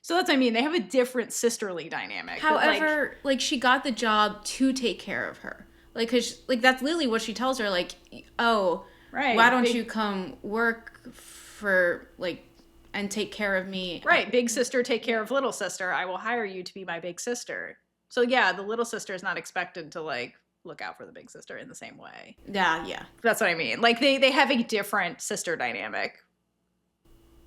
[SPEAKER 2] So that's what I mean. They have a different sisterly dynamic.
[SPEAKER 1] However, like she got the job to take care of her. Like, cause like that's literally what she tells her. Like, oh, right, why don't you come work for like and take care of me?
[SPEAKER 2] Right, big sister take care of little sister. I will hire you to be my big sister. So yeah, the little sister is not expected to like look out for the big sister in the same way.
[SPEAKER 1] Yeah.
[SPEAKER 2] That's what I mean. Like they have a different sister dynamic.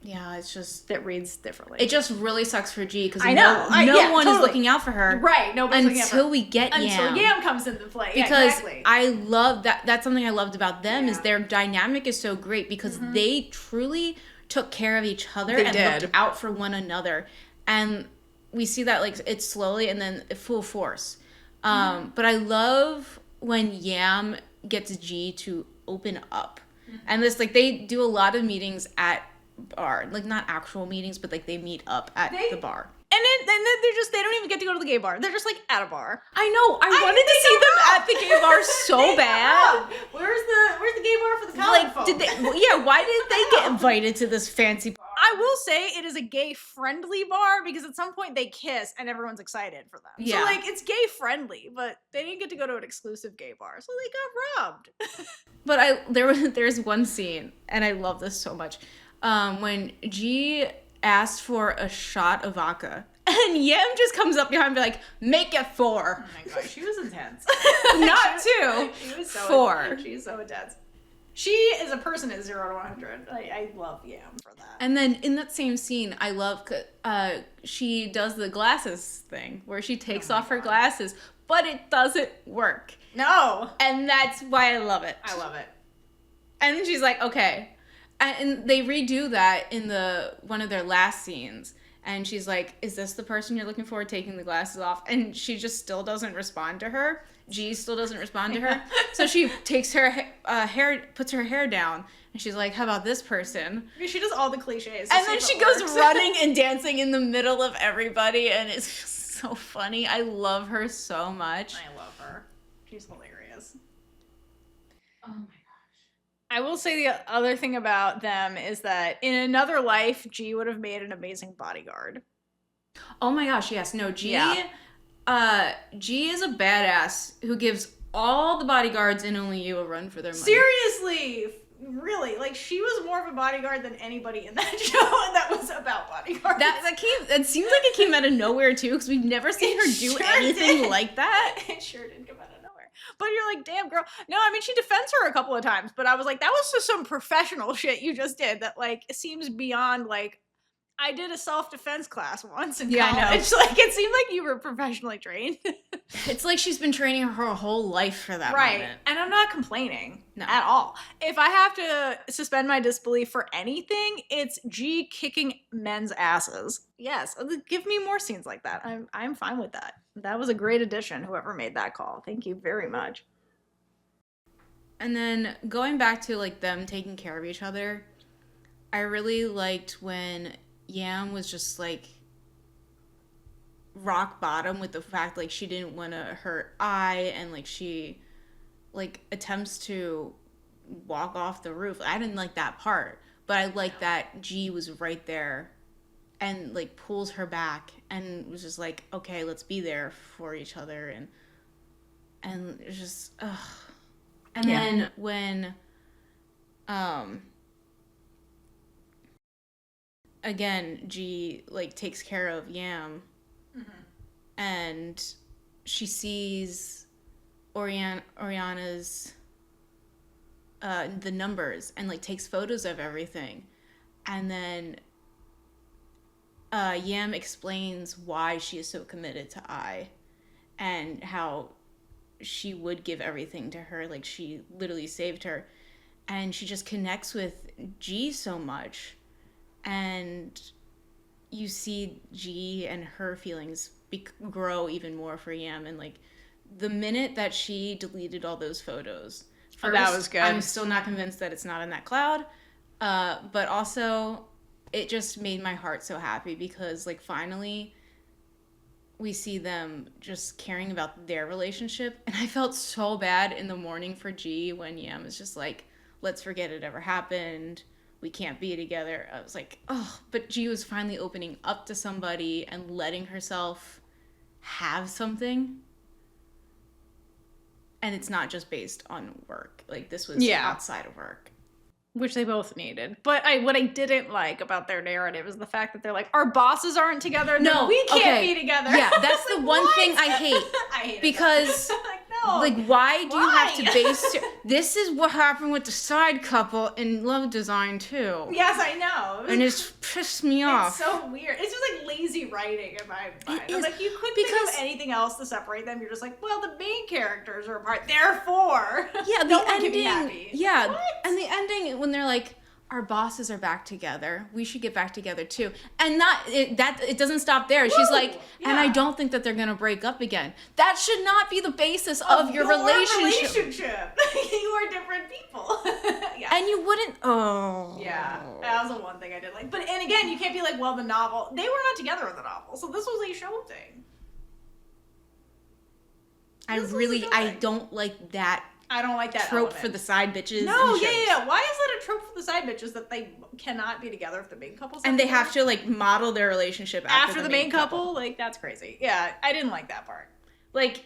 [SPEAKER 1] Yeah, it's just
[SPEAKER 2] that reads differently.
[SPEAKER 1] It just really sucks for G because
[SPEAKER 2] no
[SPEAKER 1] one is looking out for her.
[SPEAKER 2] Right, nobody's looking out for her.
[SPEAKER 1] Until we get Yam.
[SPEAKER 2] Until Yam comes into play.
[SPEAKER 1] Because
[SPEAKER 2] yeah, exactly.
[SPEAKER 1] I love that. That's something I loved about them is their dynamic is so great because they truly took care of each other looked out for one another. And we see that like it's slowly and then full force. But I love when Yam gets G to open up. And this like they do a lot of meetings at bar, like not actual meetings, but like they meet up at the bar.
[SPEAKER 2] And then they don't even get to go to the gay bar. They're just like at a bar.
[SPEAKER 1] I know. I wanted to see them at the gay bar so bad.
[SPEAKER 2] Where's the gay bar for the college folks?
[SPEAKER 1] Did they? Why did they get invited to this fancy bar?
[SPEAKER 2] I will say it is a gay friendly bar because at some point they kiss and everyone's excited for them. Yeah. So like it's gay friendly, but they didn't get to go to an exclusive gay bar, so they got robbed.
[SPEAKER 1] But there's one scene, and I love this so much. When G asked for a shot of vodka, and Yam just comes up behind and be like, make it 4.
[SPEAKER 2] Oh my gosh, she was intense.
[SPEAKER 1] Not 2.
[SPEAKER 2] She was so
[SPEAKER 1] 4.
[SPEAKER 2] She's so intense. She as a person is 0 to 100. I love Yam for that.
[SPEAKER 1] And then in that same scene, I love she does the glasses thing where she takes off her glasses, but it doesn't work.
[SPEAKER 2] No.
[SPEAKER 1] And that's why I love it.
[SPEAKER 2] I love it.
[SPEAKER 1] And then she's like, okay. And they redo that in one of their last scenes. And she's like, is this the person you're looking for taking the glasses off? And she just still doesn't respond to her. G still doesn't respond to her. So she takes her hair, puts her hair down. And she's like, how about this person?
[SPEAKER 2] She does all the cliches.
[SPEAKER 1] And then she goes running and dancing in the middle of everybody. And it's just so funny. I love her so much.
[SPEAKER 2] I love her. She's hilarious.
[SPEAKER 1] Oh my God.
[SPEAKER 2] I will say the other thing about them is that in another life, G would have made an amazing bodyguard.
[SPEAKER 1] Oh my gosh, yes. No, G G is a badass who gives all the bodyguards in Only You a run for their money.
[SPEAKER 2] Seriously? Really? Like, she was more of a bodyguard than anybody in that show that was about bodyguards.
[SPEAKER 1] It seems like it came out of nowhere, too, because we've never seen her do anything like that.
[SPEAKER 2] It sure did come out of nowhere. But you're like, damn, girl. No, I mean, she defends her a couple of times, but I was like, that was just some professional shit you just did that, like, seems beyond, like, I did a self-defense class once in college.
[SPEAKER 1] I know.
[SPEAKER 2] Like, it seemed like you were professionally trained.
[SPEAKER 1] It's like she's been training her whole life for that moment.
[SPEAKER 2] And I'm not complaining at all. If I have to suspend my disbelief for anything, it's G kicking men's asses. Yes, give me more scenes like that. I'm fine with that. That was a great addition, whoever made that call. Thank you very much.
[SPEAKER 1] And then going back to, like, them taking care of each other, I really liked when Yam was just like rock bottom with the fact like she didn't want to hurt I, and like she like attempts to walk off the roof. I didn't like that part, but I like that G was right there and like pulls her back and was just like, okay, let's be there for each other. And it's just and then when again, G like takes care of Yam, and she sees Oriana's the numbers and like takes photos of everything, and then Yam explains why she is so committed to I, and how she would give everything to her, like she literally saved her, and she just connects with G so much, and you see G and her feelings grow even more for Yam. And like the minute that she deleted all those photos, first,
[SPEAKER 2] that was good.
[SPEAKER 1] I'm still not convinced that it's not in that cloud, but also it just made my heart so happy because like finally we see them just caring about their relationship. And I felt so bad in the morning for G when Yam is just like, let's forget it ever happened. We can't be together. I was like, oh, but G was finally opening up to somebody and letting herself have something. And it's not just based on work. Like this was outside of work.
[SPEAKER 2] Which they both needed. But what I didn't like about their narrative is the fact that they're like, our bosses aren't together. No, we can't be together.
[SPEAKER 1] Yeah, that's the one thing I hate.
[SPEAKER 2] I hate
[SPEAKER 1] because like, why do you have to base this is what happened with the side couple in Love Design too.
[SPEAKER 2] Yes, I know.
[SPEAKER 1] And it's pissed me off.
[SPEAKER 2] It's so weird. It's just like lazy writing in my mind. I'm like, you couldn't think of anything else to separate them. You're just like, well, the main characters are apart, therefore
[SPEAKER 1] yeah,
[SPEAKER 2] no one can be happy.
[SPEAKER 1] Yeah,
[SPEAKER 2] what?
[SPEAKER 1] And the ending when they're like, our bosses are back together. We should get back together too. And it doesn't stop there. She's like, and I don't think that they're gonna break up again. That should not be the basis of your relationship.
[SPEAKER 2] You are different people.
[SPEAKER 1] Yeah. And you wouldn't. Oh.
[SPEAKER 2] Yeah, that was the one thing I did like. But and again, you can't be like, well, the novel. They were not together in the novel, so this was a show thing.
[SPEAKER 1] I don't like that.
[SPEAKER 2] I don't like that
[SPEAKER 1] trope
[SPEAKER 2] element.
[SPEAKER 1] For the side bitches.
[SPEAKER 2] No, yeah. Why is that a trope for the side bitches that they cannot be together if the main couple's
[SPEAKER 1] and they have to like model their relationship
[SPEAKER 2] after the main couple? Like that's crazy. Yeah, I didn't like that part.
[SPEAKER 1] Like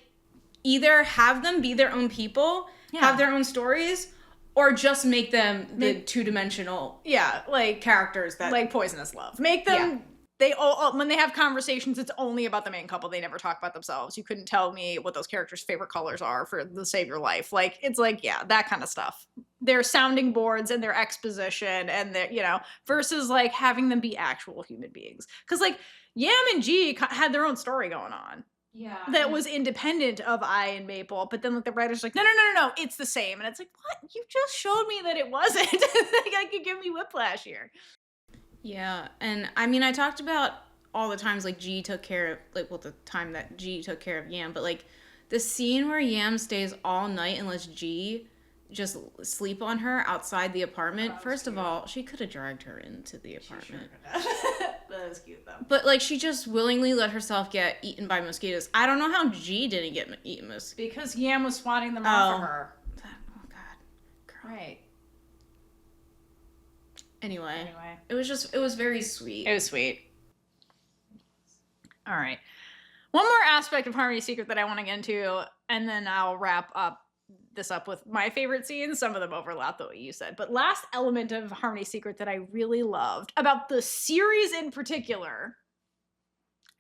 [SPEAKER 1] either have them be their own people, have their own stories, or just make them the two-dimensional
[SPEAKER 2] like
[SPEAKER 1] characters that
[SPEAKER 2] like Poisonous Love. Make them they all when they have conversations, it's only about the main couple. They never talk about themselves. You couldn't tell me what those characters' favorite colors are for the Save Your Life. Like it's like that kind of stuff. Their sounding boards and their exposition and their versus like having them be actual human beings. Because like Yam and G had their own story going on.
[SPEAKER 1] Yeah.
[SPEAKER 2] That was independent of I and Maple, but then like the writer's like, no, it's the same. And it's like, what? You just showed me that it wasn't. Like I could give me whiplash here.
[SPEAKER 1] Yeah, and I mean, I talked about all the times like G took care of the time that G took care of Yam, but like the scene where Yam stays all night and lets G just sleep on her outside the apartment. First
[SPEAKER 2] cute.
[SPEAKER 1] of all, she could have dragged her into the apartment.
[SPEAKER 2] That was cute though.
[SPEAKER 1] But like she just willingly let herself get eaten by mosquitoes. I don't know how G didn't get eaten
[SPEAKER 2] because Yam was swatting them off of her.
[SPEAKER 1] Oh God, girl.
[SPEAKER 2] Right.
[SPEAKER 1] Anyway, it was very sweet.
[SPEAKER 2] It was sweet. All right. One more aspect of Harmony Secret that I want to get into, and then I'll wrap this up with my favorite scenes. Some of them overlap the way you said. But last element of Harmony Secret that I really loved about the series in particular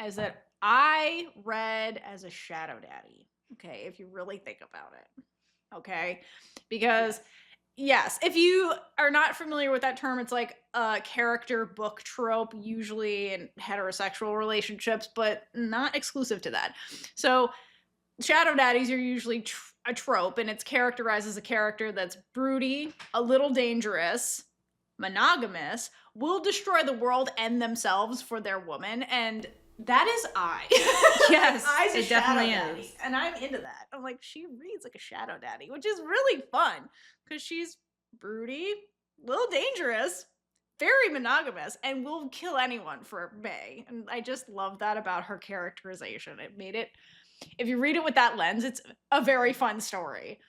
[SPEAKER 2] is that I read as a shadow daddy. Okay, if you really think about it. Okay? Because yes, if you are not familiar with that term, it's like a character book trope, usually in heterosexual relationships, but not exclusive to that. So shadow daddies are usually a trope, and it's characterized as a character that's broody, a little dangerous, monogamous, will destroy the world and themselves for their woman, and that is I.
[SPEAKER 1] Yes,
[SPEAKER 2] it definitely is. And I'm into that. I'm like, she reads like a shadow daddy, which is really fun because she's broody, a little dangerous, very monogamous, and will kill anyone for May. And I just love that about her characterization. It made it, if you read it with that lens, it's a very fun story.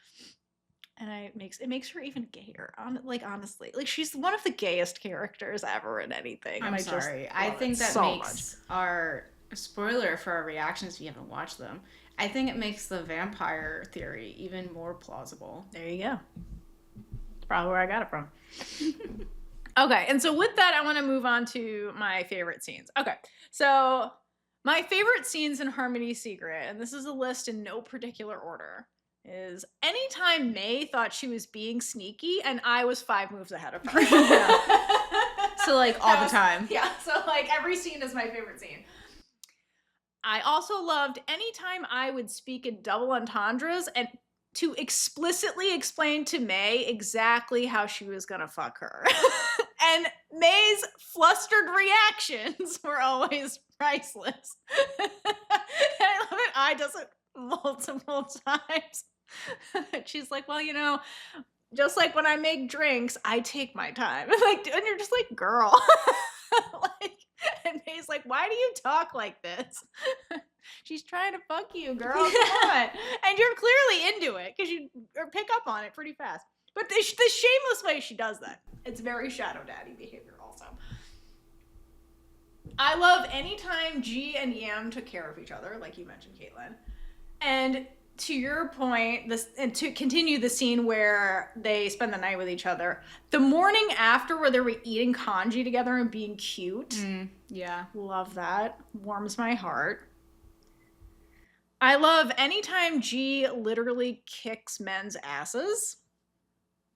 [SPEAKER 2] And it makes her even gayer. Honestly, like she's one of the gayest characters ever in anything.
[SPEAKER 1] I'm sorry. I think that makes our spoiler for our reactions if you haven't watched them. I think it makes the vampire theory even more plausible.
[SPEAKER 2] There you go. That's probably where I got it from. Okay, and so with that, I want to move on to my favorite scenes. Okay, so my favorite scenes in Harmony Secret, and this is a list in no particular order, is anytime May thought she was being sneaky and I was 5 moves ahead of her.
[SPEAKER 1] So like all the time.
[SPEAKER 2] Yeah, so like every scene is my favorite scene. I also loved anytime I would speak in double entendres and to explicitly explain to May exactly how she was gonna fuck her. And May's flustered reactions were always priceless. And I love it. I does it multiple times. She's like, well, you know, just like when I make drinks, I take my time. Like, and you're just like, girl. Like, and May's like, why do you talk like this? She's trying to fuck you, girl. Come on. And you're clearly into it because you pick up on it pretty fast. But the shameless way she does that, it's very shadow daddy behavior also. I love anytime G and Yam took care of each other, like you mentioned, Caitlin. And to your point, and to continue the scene where they spend the night with each other, the morning after where they were eating congee together and being cute.
[SPEAKER 1] Yeah.
[SPEAKER 2] Love that. Warms my heart. I love anytime G literally kicks men's asses.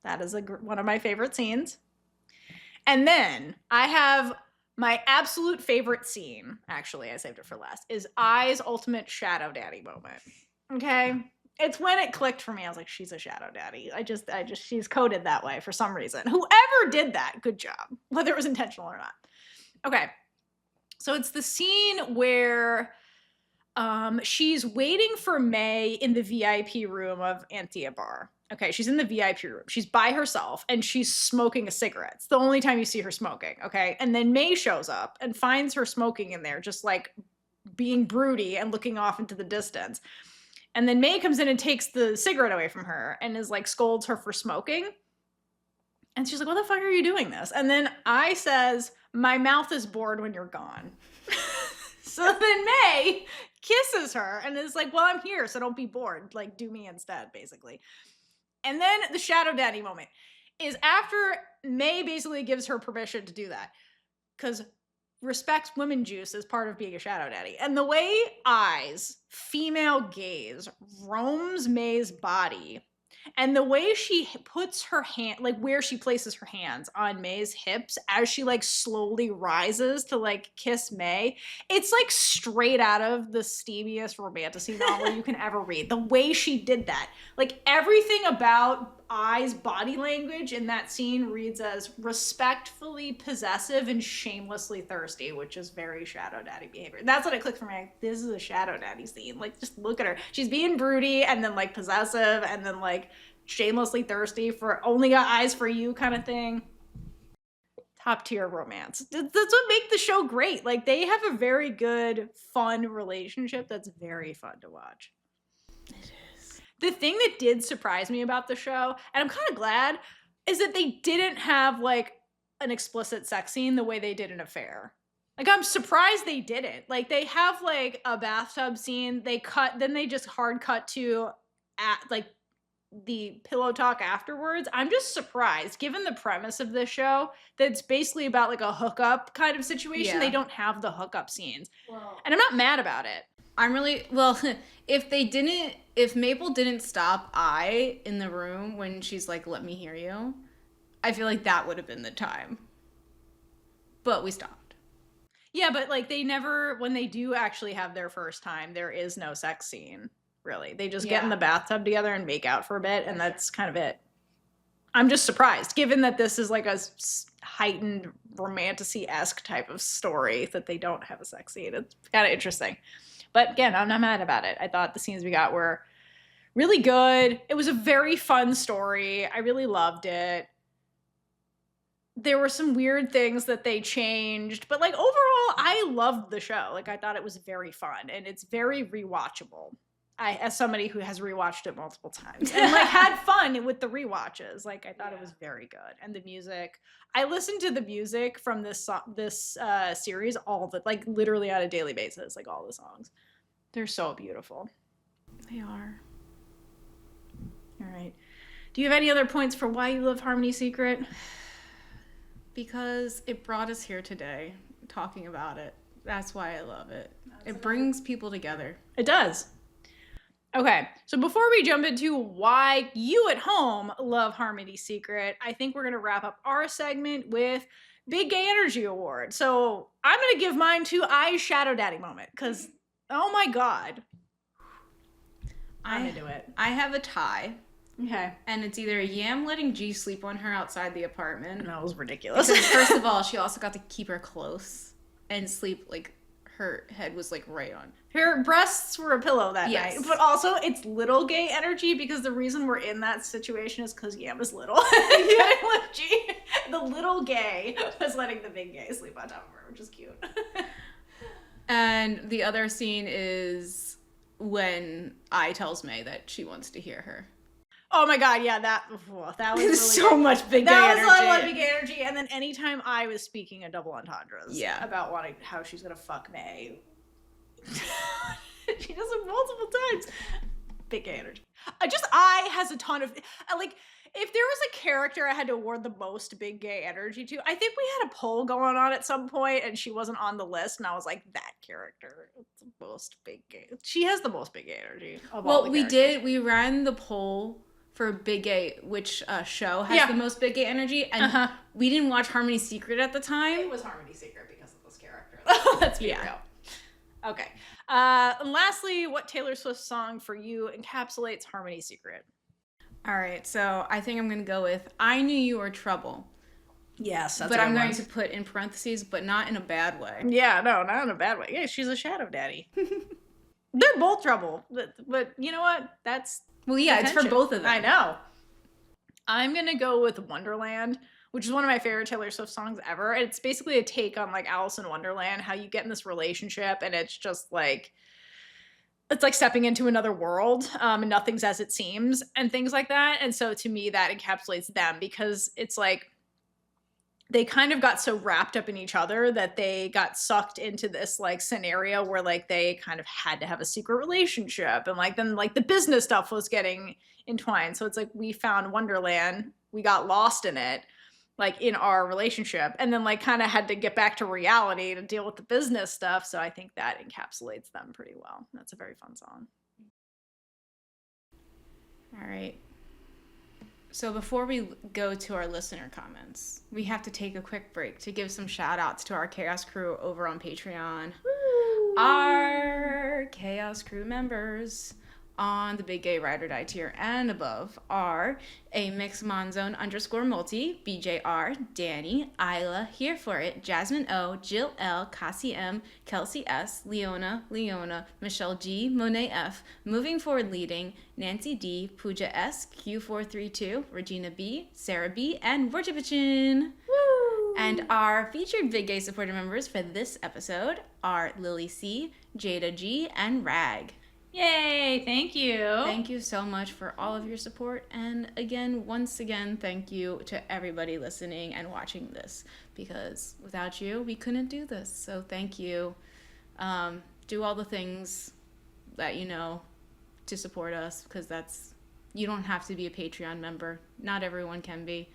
[SPEAKER 2] That is one of my favorite scenes. And then I have my absolute favorite scene, actually, I saved it for last, is I's ultimate shadow daddy moment. Okay? It's when it clicked for me. I was like, she's a shadow daddy. She's coded that way for some reason. Whoever did that, good job. Whether it was intentional or not. Okay. So it's the scene where she's waiting for May in the VIP room of Anthea Bar. Okay, she's in the VIP room. She's by herself and she's smoking a cigarette. It's the only time you see her smoking, okay? And then May shows up and finds her smoking in there, just like being broody and looking off into the distance. And then May comes in and takes the cigarette away from her and is like scolds her for smoking. And she's like, what the fuck are you doing this? And then I says, my mouth is bored when you're gone. So then May kisses her and is like, well, I'm here, so don't be bored. Like, do me instead, basically. And then the shadow daddy moment is after May basically gives her permission to do that. Because respects women juice is part of being a shadow daddy. And the way I's female gaze roams May's body and the way she puts her hand, like where she places her hands on May's hips as she like slowly rises to like kiss May, it's like straight out of the steamiest romantasy novel you can ever read. The way she did that, like everything about I's body language in that scene reads as respectfully possessive and shamelessly thirsty, which is very shadow daddy behavior. That's what it clicked for me. Like, this is a shadow daddy scene. Like, just look at her. She's being broody and then like possessive and then like shamelessly thirsty for only got eyes for you kind of thing. Top tier romance. That's what makes the show great. Like, they have a very good, fun relationship that's very fun to watch. The thing that did surprise me about the show, and I'm kind of glad, is that they didn't have like an explicit sex scene the way they did in Affair. Like, I'm surprised they didn't. Like, they have like a bathtub scene, then they just hard cut to like the pillow talk afterwards. I'm just surprised, given the premise of this show, that it's basically about like a hookup kind of situation. Yeah. They don't have the hookup scenes. Well, and I'm not mad about it.
[SPEAKER 1] I'm really, well, if Maple didn't stop I in the room when she's like, let me hear you, I feel like that would have been the time. But we stopped.
[SPEAKER 2] Yeah, but like they never, when they do actually have their first time, there is no sex scene, really. They just get in the bathtub together and make out for a bit, and that's kind of it. I'm just surprised, given that this is like a heightened romantasy-esque type of story, that they don't have a sex scene. It's kind of interesting. But again, I'm not mad about it. I thought the scenes we got were really good. It was a very fun story. I really loved it. There were some weird things that they changed, but like overall, I loved the show. Like, I thought it was very fun and it's very rewatchable. As somebody who has rewatched it multiple times and like had fun with the rewatches, like I thought it was very good. And the music, I listened to the music from this series like literally on a daily basis, like all the songs. They're so beautiful.
[SPEAKER 1] They are.
[SPEAKER 2] All right. Do you have any other points for why you love Harmony Secret?
[SPEAKER 1] Because it brought us here today, talking about it. That's why I love it. It brings people together.
[SPEAKER 2] It does. Okay, so before we jump into why you at home love Harmony Secret, I think we're going to wrap up our segment with Big Gay Energy Award. So I'm going to give mine to I's Shadow Daddy moment, because, oh my God. I'm into it.
[SPEAKER 1] I have a tie.
[SPEAKER 2] Okay.
[SPEAKER 1] And it's either Yam letting G sleep on her outside the apartment.
[SPEAKER 2] That was ridiculous.
[SPEAKER 1] Because first of all, she also got to keep her close and sleep, like, her head was, like, right on.
[SPEAKER 2] Her breasts were a pillow that night. But also, it's little gay energy because the reason we're in that situation is because Yam is little. The little gay was letting the big gay sleep on top of her, which is cute.
[SPEAKER 1] And the other scene is when I tells May that she wants to hear her.
[SPEAKER 2] Oh my god, yeah, that was really
[SPEAKER 1] so good. Much big gay
[SPEAKER 2] energy.
[SPEAKER 1] That
[SPEAKER 2] was a lot of big energy. And then anytime I was speaking a double entendres about wanting how she's gonna fuck May. She does it multiple times. Big gay energy. I has a ton of like, if there was a character I had to award the most big gay energy to, I think we had a poll going on at some point and she wasn't on the list, and I was like, that character, it's the most big gay. She has the most big gay energy.
[SPEAKER 1] Well, we ran the poll for Big Gay, which show has the most Big Gay energy, and we didn't watch Harmony's Secret at the time.
[SPEAKER 2] It was Harmony's Secret because of this character. Let's be real. Okay. And lastly, what Taylor Swift song for you encapsulates Harmony's Secret?
[SPEAKER 1] All right, so I think I'm going to go with I Knew You Were Trouble.
[SPEAKER 2] Yes, that's
[SPEAKER 1] but I'm going to put in parentheses, but not in a bad way.
[SPEAKER 2] Yeah, no, not in a bad way. Yeah, she's a shadow daddy. They're both trouble, but you know what? That's
[SPEAKER 1] it's for both of them.
[SPEAKER 2] I know. I'm gonna go with Wonderland, which is one of my favorite Taylor Swift songs ever. It's basically a take on like Alice in Wonderland, how you get in this relationship and it's just like, it's like stepping into another world, and nothing's as it seems and things like that. And so to me, that encapsulates them because it's like they kind of got so wrapped up in each other that they got sucked into this like scenario where like they kind of had to have a secret relationship, and like then like the business stuff was getting entwined. So it's like we found Wonderland, we got lost in it, like in our relationship, and then like kind of had to get back to reality to deal with the business stuff. So I think that encapsulates them pretty well. That's a very fun song.
[SPEAKER 1] All right. So before we go to our listener comments, we have to take a quick break to give some shout outs to our Chaos Crew over on Patreon. Woo! Our Chaos Crew members on the Big Gay Ride or Die tier and above are a Mix Monzone _multi, BJR, Danny, Isla, Here For It, Jasmine O, Jill L, Cassie M, Kelsey S, Leona, Michelle G, Monet F, Moving Forward Leading, Nancy D, Pooja S, Q432, Regina B, Sarah B, and Vorjevichin. Woo! And our featured Big Gay supporter members for this episode are Lily C, Jada G, and Rag.
[SPEAKER 2] Yay, thank you.
[SPEAKER 1] Thank you so much for all of your support. And again, once again, thank you to everybody listening and watching this, because without you, we couldn't do this. So thank you. Do all the things that you know to support us, because you don't have to be a Patreon member. Not everyone can be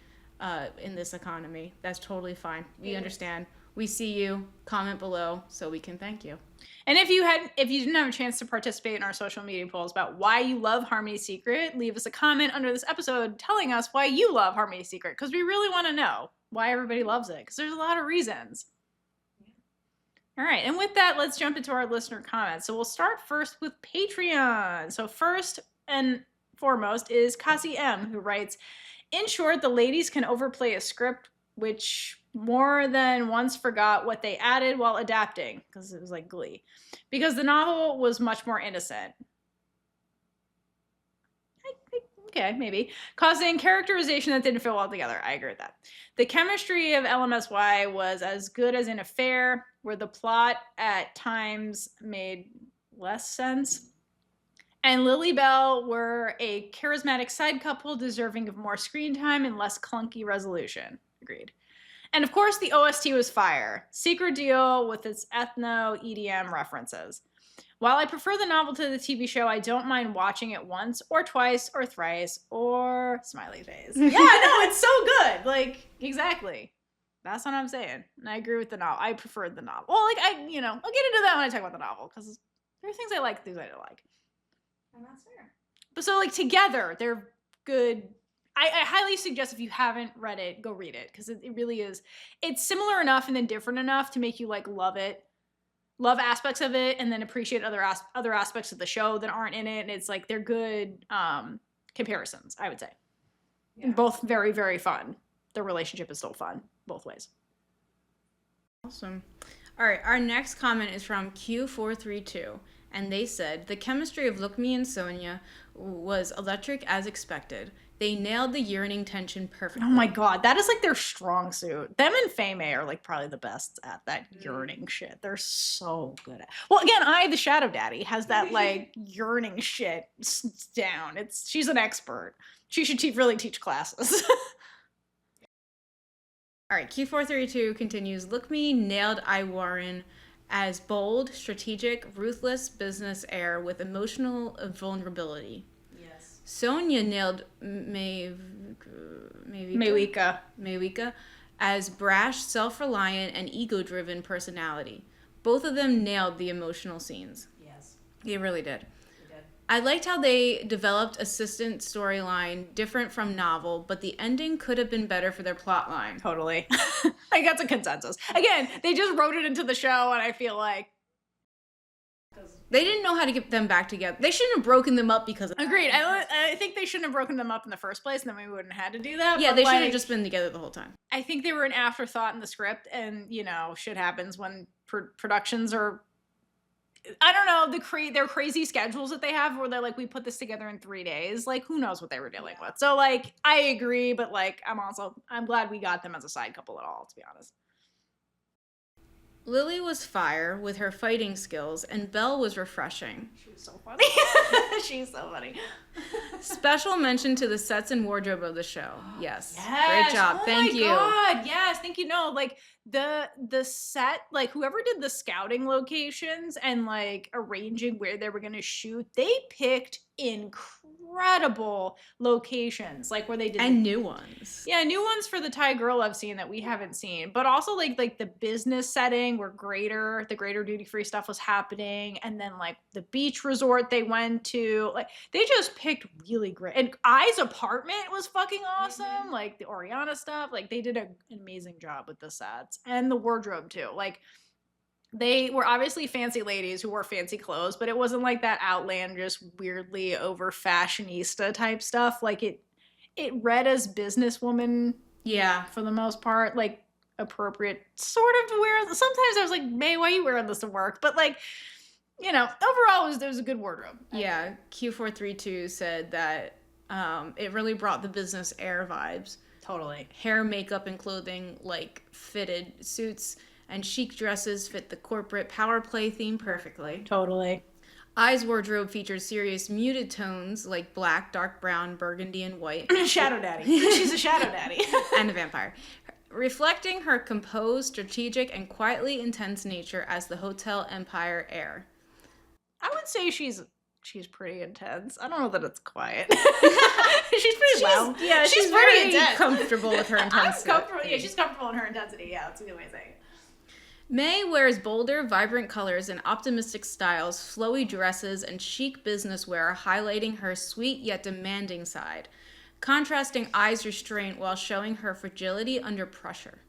[SPEAKER 1] in this economy. That's totally fine. We understand. We see you. Comment below so we can thank you.
[SPEAKER 2] And if you didn't have a chance to participate in our social media polls about why you love Harmony's Secret, leave us a comment under this episode telling us why you love Harmony's Secret, because we really want to know why everybody loves it, because there's a lot of reasons. All right, and with that, let's jump into our listener comments. So we'll start first with Patreon. So first and foremost is Cassie M, who writes, in short, the ladies can overplay a script which more than once forgot what they added while adapting, because it was like Glee, because the novel was much more innocent. Okay, maybe. Causing characterization that didn't feel well together. I agree with that. The chemistry of LMSY was as good as in Affair, where the plot at times made less sense. And Lily Bell were a charismatic side couple deserving of more screen time and less clunky resolution. Agreed. And of course, the OST was fire. Secret deal with its ethno-EDM references. While I prefer the novel to the TV show, I don't mind watching it once or twice or thrice or smiley face. Yeah, no, it's so good. Like, exactly. That's what I'm saying. And I agree with the novel. I preferred the novel. Well, like, I'll get into that when I talk about the novel, because there are things I like, things I don't like. And that's fair. But so, like, together, they're good. I highly suggest if you haven't read it, go read it, because it really is. It's similar enough and then different enough to make you, like, love it. love aspects of it and then appreciate other aspects of the show that aren't in it. And it's like they're good comparisons, I would say. Yeah. Both very, very fun. The relationship is still fun both ways.
[SPEAKER 1] Awesome. All right, our next comment is from Q432, and they said, the chemistry of Lookmhee and Sonya was electric as expected. They nailed the yearning tension perfectly.
[SPEAKER 2] Oh my god, that is like their strong suit. Them and Faye May are like probably the best at that yearning shit. They're so good at. Well, again, the Shadow Daddy, has that like yearning shit down. She's an expert. She should really teach classes.
[SPEAKER 1] All right, Q432 continues, Lookmhee nailed Warren as bold, strategic, ruthless business heir with emotional vulnerability. Yes. Sonya nailed Maywika as brash, self-reliant, and ego-driven personality. Both of them nailed the emotional scenes. Yes. They really did. I liked how they developed assistant storyline different from novel, but the ending could have been better for their plot line.
[SPEAKER 2] Totally. I think that's a consensus. Again, they just wrote it into the show, and I feel like
[SPEAKER 1] they didn't know how to get them back together. They shouldn't have broken them up because of
[SPEAKER 2] Agreed. I think they shouldn't have broken them up in the first place, and then we wouldn't have had to do that.
[SPEAKER 1] Yeah, they should have just been together the whole time.
[SPEAKER 2] I think they were an afterthought in the script, and, shit happens when productions are... I don't know, their crazy schedules that they have where they're like, we put this together in 3 days. Like, who knows what they were dealing with. So, like, I agree, but, like, I'm glad we got them as a side couple at all, to be honest.
[SPEAKER 1] Lily was fire with her fighting skills, and Belle was refreshing.
[SPEAKER 2] She was so funny. She's so funny.
[SPEAKER 1] Special mention to the sets and wardrobe of the show. Yes. Great job. Thank you.
[SPEAKER 2] Oh my God. Yes. Thank you. No, like the set, like whoever did the scouting locations and like arranging where they were going to shoot, they picked incredible locations, like where they did
[SPEAKER 1] new ones.
[SPEAKER 2] Yeah, new ones for the Thai girl I've seen that we haven't seen, but also like the business setting where the greater duty free stuff was happening, and then like the beach resort they went to, like they just picked really great. And I's apartment was fucking awesome, like the Oriana stuff, like they did an amazing job with the sets and the wardrobe too. Like they were obviously fancy ladies who wore fancy clothes, but it wasn't like that outlandish, weirdly over fashionista type stuff. Like it read as businesswoman, for the most part, like appropriate sort of to wear. Sometimes I was like, May, why are you wearing this to work? But like, overall there was a good wardrobe.
[SPEAKER 1] Yeah, Q432 said that it really brought the business air vibes.
[SPEAKER 2] Totally.
[SPEAKER 1] Hair, makeup, and clothing like fitted suits and chic dresses fit the corporate power play theme perfectly.
[SPEAKER 2] Totally.
[SPEAKER 1] I's wardrobe features serious muted tones like black, dark brown, burgundy, and white.
[SPEAKER 2] Shadow daddy. She's a shadow daddy.
[SPEAKER 1] And a vampire. Reflecting her composed, strategic, and quietly intense nature as the Hotel Empire heir.
[SPEAKER 2] I would say she's pretty intense. I don't know that it's quiet. She's pretty loud.
[SPEAKER 1] Yeah, she's pretty comfortable with her intensity.
[SPEAKER 2] She's comfortable in her intensity. Yeah, that's a good way to say it.
[SPEAKER 1] May wears bolder, vibrant colors and optimistic styles, flowy dresses, and chic business wear, highlighting her sweet yet demanding side, contrasting I's restraint while showing her fragility under pressure.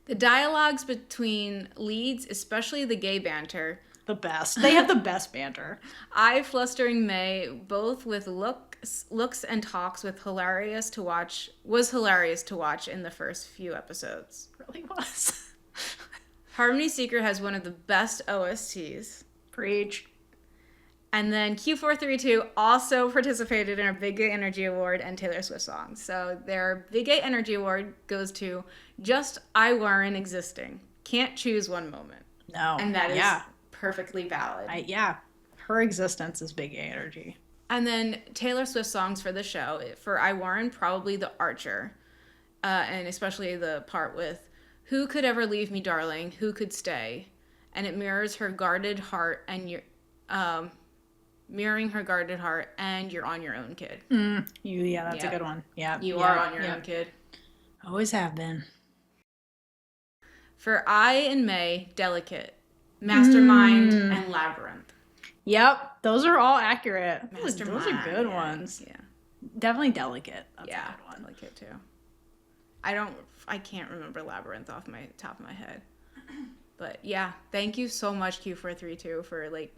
[SPEAKER 1] The dialogues between leads, especially the gay banter,
[SPEAKER 2] the best. They have the best banter.
[SPEAKER 1] I flustering May, both with looks and talks, was hilarious to watch in the first few episodes.
[SPEAKER 2] It really was.
[SPEAKER 1] Harmony Seeker has one of the best OSTs.
[SPEAKER 2] Preach.
[SPEAKER 1] And then Q432 also participated in our Big Gay Energy Award and Taylor Swift songs. So their Big Gay Energy Award goes to Just I Weren't Existing. Can't choose one moment.
[SPEAKER 2] No.
[SPEAKER 1] And that is perfectly valid.
[SPEAKER 2] Her existence is Big Gay Energy.
[SPEAKER 1] And then Taylor Swift songs for the show. For I Warren, probably The Archer. And especially the part with Who Could Ever Leave Me, Darling? Who Could Stay? And it mirrors her guarded heart and your... mirroring her guarded heart and You're on Your Own, Kid.
[SPEAKER 2] That's a good one. Yeah.
[SPEAKER 1] You are on your own, kid.
[SPEAKER 2] Always have been.
[SPEAKER 1] For I and May, Delicate, Mastermind, and Labyrinth.
[SPEAKER 2] Yep. Those are all accurate.
[SPEAKER 1] Mastermind.
[SPEAKER 2] Those are good ones.
[SPEAKER 1] Yeah.
[SPEAKER 2] Definitely Delicate. That's a good one.
[SPEAKER 1] Delicate too. I can't remember Labyrinth off my top of my head. But yeah, thank you so much, Q432, for like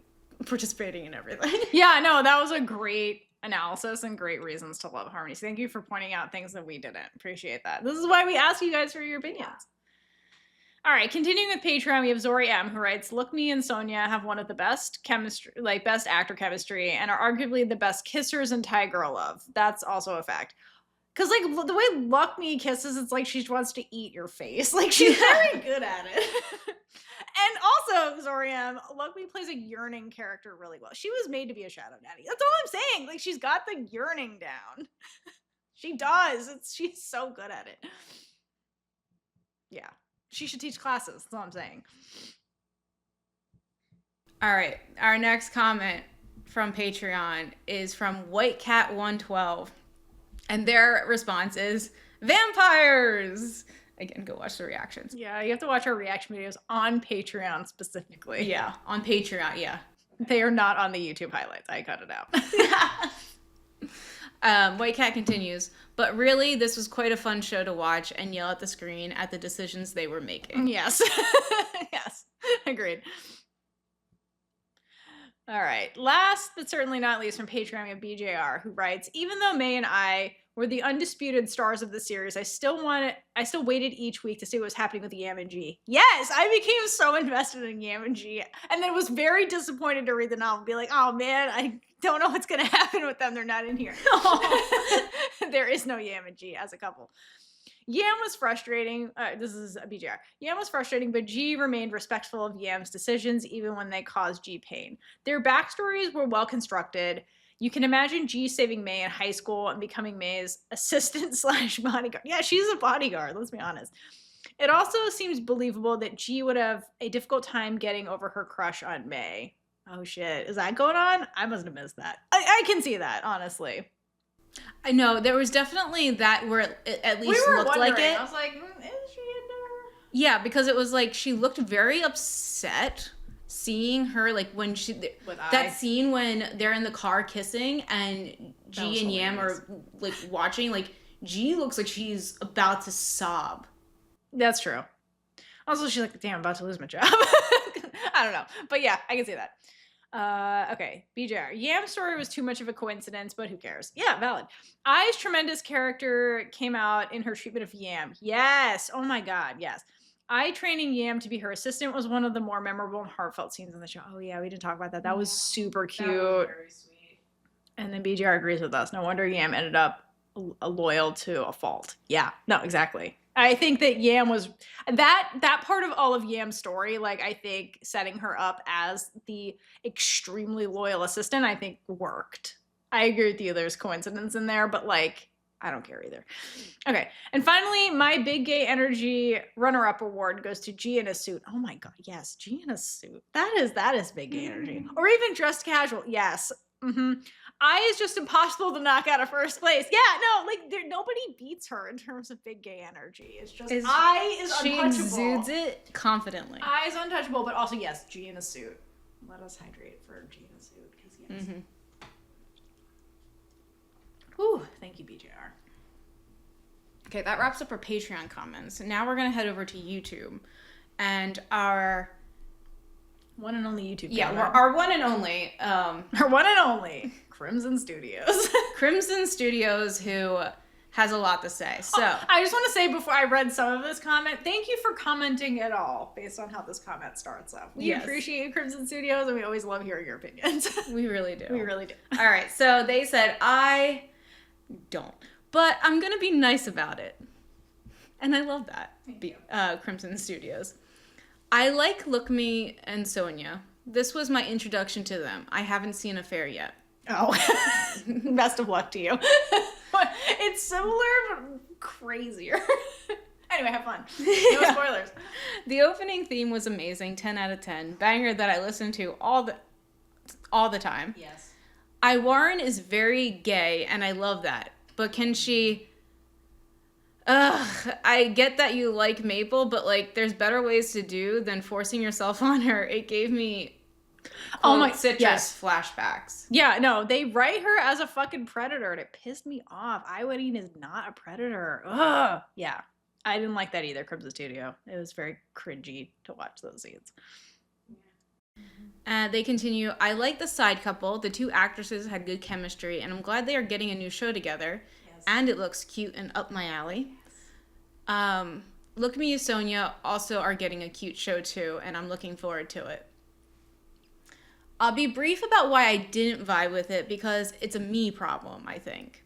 [SPEAKER 1] participating in everything.
[SPEAKER 2] Yeah, no, that was a great analysis and great reasons to love harmonies. Thank you for pointing out things that we didn't. Appreciate that. This is why we ask you guys for your opinions. All right, continuing with Patreon, we have Zori M, who writes, Lookmhee and Sonya have one of the best chemistry, like best actor chemistry, and are arguably the best kissers in Thai girl love. That's also a fact. Because, like, the way Lookmhee kisses, it's like she wants to eat your face. Like, she's very good at it. And also, Zori M, Lookmhee plays a yearning character really well. She was made to be a shadow daddy. That's all I'm saying. Like, she's got the yearning down. She does. She's so good at it. Yeah. She should teach classes. That's all I'm saying.
[SPEAKER 1] All right. Our next comment from Patreon is from WhiteCat112. And their response is, vampires! Again, go watch the reactions.
[SPEAKER 2] Yeah, you have to watch our reaction videos on Patreon specifically.
[SPEAKER 1] Yeah, on Patreon, yeah.
[SPEAKER 2] They are not on the YouTube highlights. I cut it out.
[SPEAKER 1] White Cat continues, but really, this was quite a fun show to watch and yell at the screen at the decisions they were making.
[SPEAKER 2] Yes. Yes. Agreed. All right. Last but certainly not least from Patreon, we have BJR, who writes, even though May and I were the undisputed stars of the series, I still waited each week to see what was happening with Yam and Ge. Yes, I became so invested in Yam and Ge, and then was very disappointed to read the novel and be like, oh man, I don't know what's going to happen with them. They're not in here. There is no Yam and Ge as a couple. Yam was frustrating. This is a BJR. Yam was frustrating, but Ge remained respectful of Yam's decisions even when they caused Ge pain. Their backstories were well constructed. You can imagine Ge saving May in high school and becoming May's assistant / bodyguard. Yeah, she's a bodyguard, let's be honest. It also seems believable that Ge would have a difficult time getting over her crush on May. Oh shit, is that going on? I must have missed that. I can see that, honestly.
[SPEAKER 1] I know, there was definitely that where it at least looked like it.
[SPEAKER 2] I was like, is she in there?
[SPEAKER 1] Yeah, because it was like she looked very upset seeing her, like when that scene when they're in the car kissing and Ge and Yam are like watching, like Ge looks like she's about to sob.
[SPEAKER 2] That's true. Also, she's like, damn, I'm about to lose my job. I don't know. But yeah, I can see that. Okay, BJR. Yam's story was too much of a coincidence, but who cares? Yeah, valid. Ai's tremendous character came out in her treatment of Yam. Yes. Oh my god, yes. Ai training Yam to be her assistant was one of the more memorable and heartfelt scenes in the show. Oh yeah, we didn't talk about that. That was super cute. That was very sweet. And then BJR agrees with us. No wonder Yam ended up loyal to a fault. Yeah, no, exactly. I think that Yam was that part of all of Yam's story, like I think setting her up as the extremely loyal assistant, I think worked. I agree with you, there's coincidence in there, but like I don't care either. Okay, and finally, my big gay energy runner-up award goes to Ge in a suit. Oh my god, yes, Ge in a suit. That is big gay energy. Or even dressed casual. Yes. Ai is just impossible to knock out of first place. Yeah, no, like nobody beats her in terms of big gay energy. It's just Ai is untouchable.
[SPEAKER 1] She exudes it confidently.
[SPEAKER 2] Ai is untouchable, but also yes, Ge in a suit. Let us hydrate for Ge in a suit, because yes. Whew, thank you, BJR.
[SPEAKER 1] Okay, that wraps up our Patreon comments. Now we're gonna head over to YouTube, and our
[SPEAKER 2] one and only YouTube.
[SPEAKER 1] Yeah, our one and only.
[SPEAKER 2] Our one and only Crimson Studios.
[SPEAKER 1] Crimson Studios, who has a lot to say. So
[SPEAKER 2] I just want to say before I read some of this comment, thank you for commenting at all based on how this comment starts up. We appreciate you, Crimson Studios, and we always love hearing your opinions.
[SPEAKER 1] We really do.
[SPEAKER 2] We really do.
[SPEAKER 1] All right, so they said, I don't, but I'm going to be nice about it. And I love that. Crimson Studios. I like Lookmhee and Sonya. This was my introduction to them. I haven't seen Affair yet.
[SPEAKER 2] Oh, best of luck to you. It's similar, but crazier. Anyway, have fun. No spoilers.
[SPEAKER 1] The opening theme was amazing. 10 out of 10. Banger that I listen to all the time.
[SPEAKER 2] Yes.
[SPEAKER 1] Warren is very gay, and I love that. But can she... I get that you like Maple, but like there's better ways to do than forcing yourself on her. It gave me citrus flashbacks.
[SPEAKER 2] Yeah, no, they write her as a fucking predator and it pissed me off. Iwadine is not a predator. Ugh. Yeah. I didn't like that either, Crimson Studio. It was very cringy to watch those scenes.
[SPEAKER 1] They continue, I like the side couple. The two actresses had good chemistry, and I'm glad they are getting a new show together. Yes. And it looks cute and up my alley. Lookmhee and Sonya also are getting a cute show too, and I'm looking forward to it. I'll be brief about why I didn't vibe with it, because it's a me problem, I think.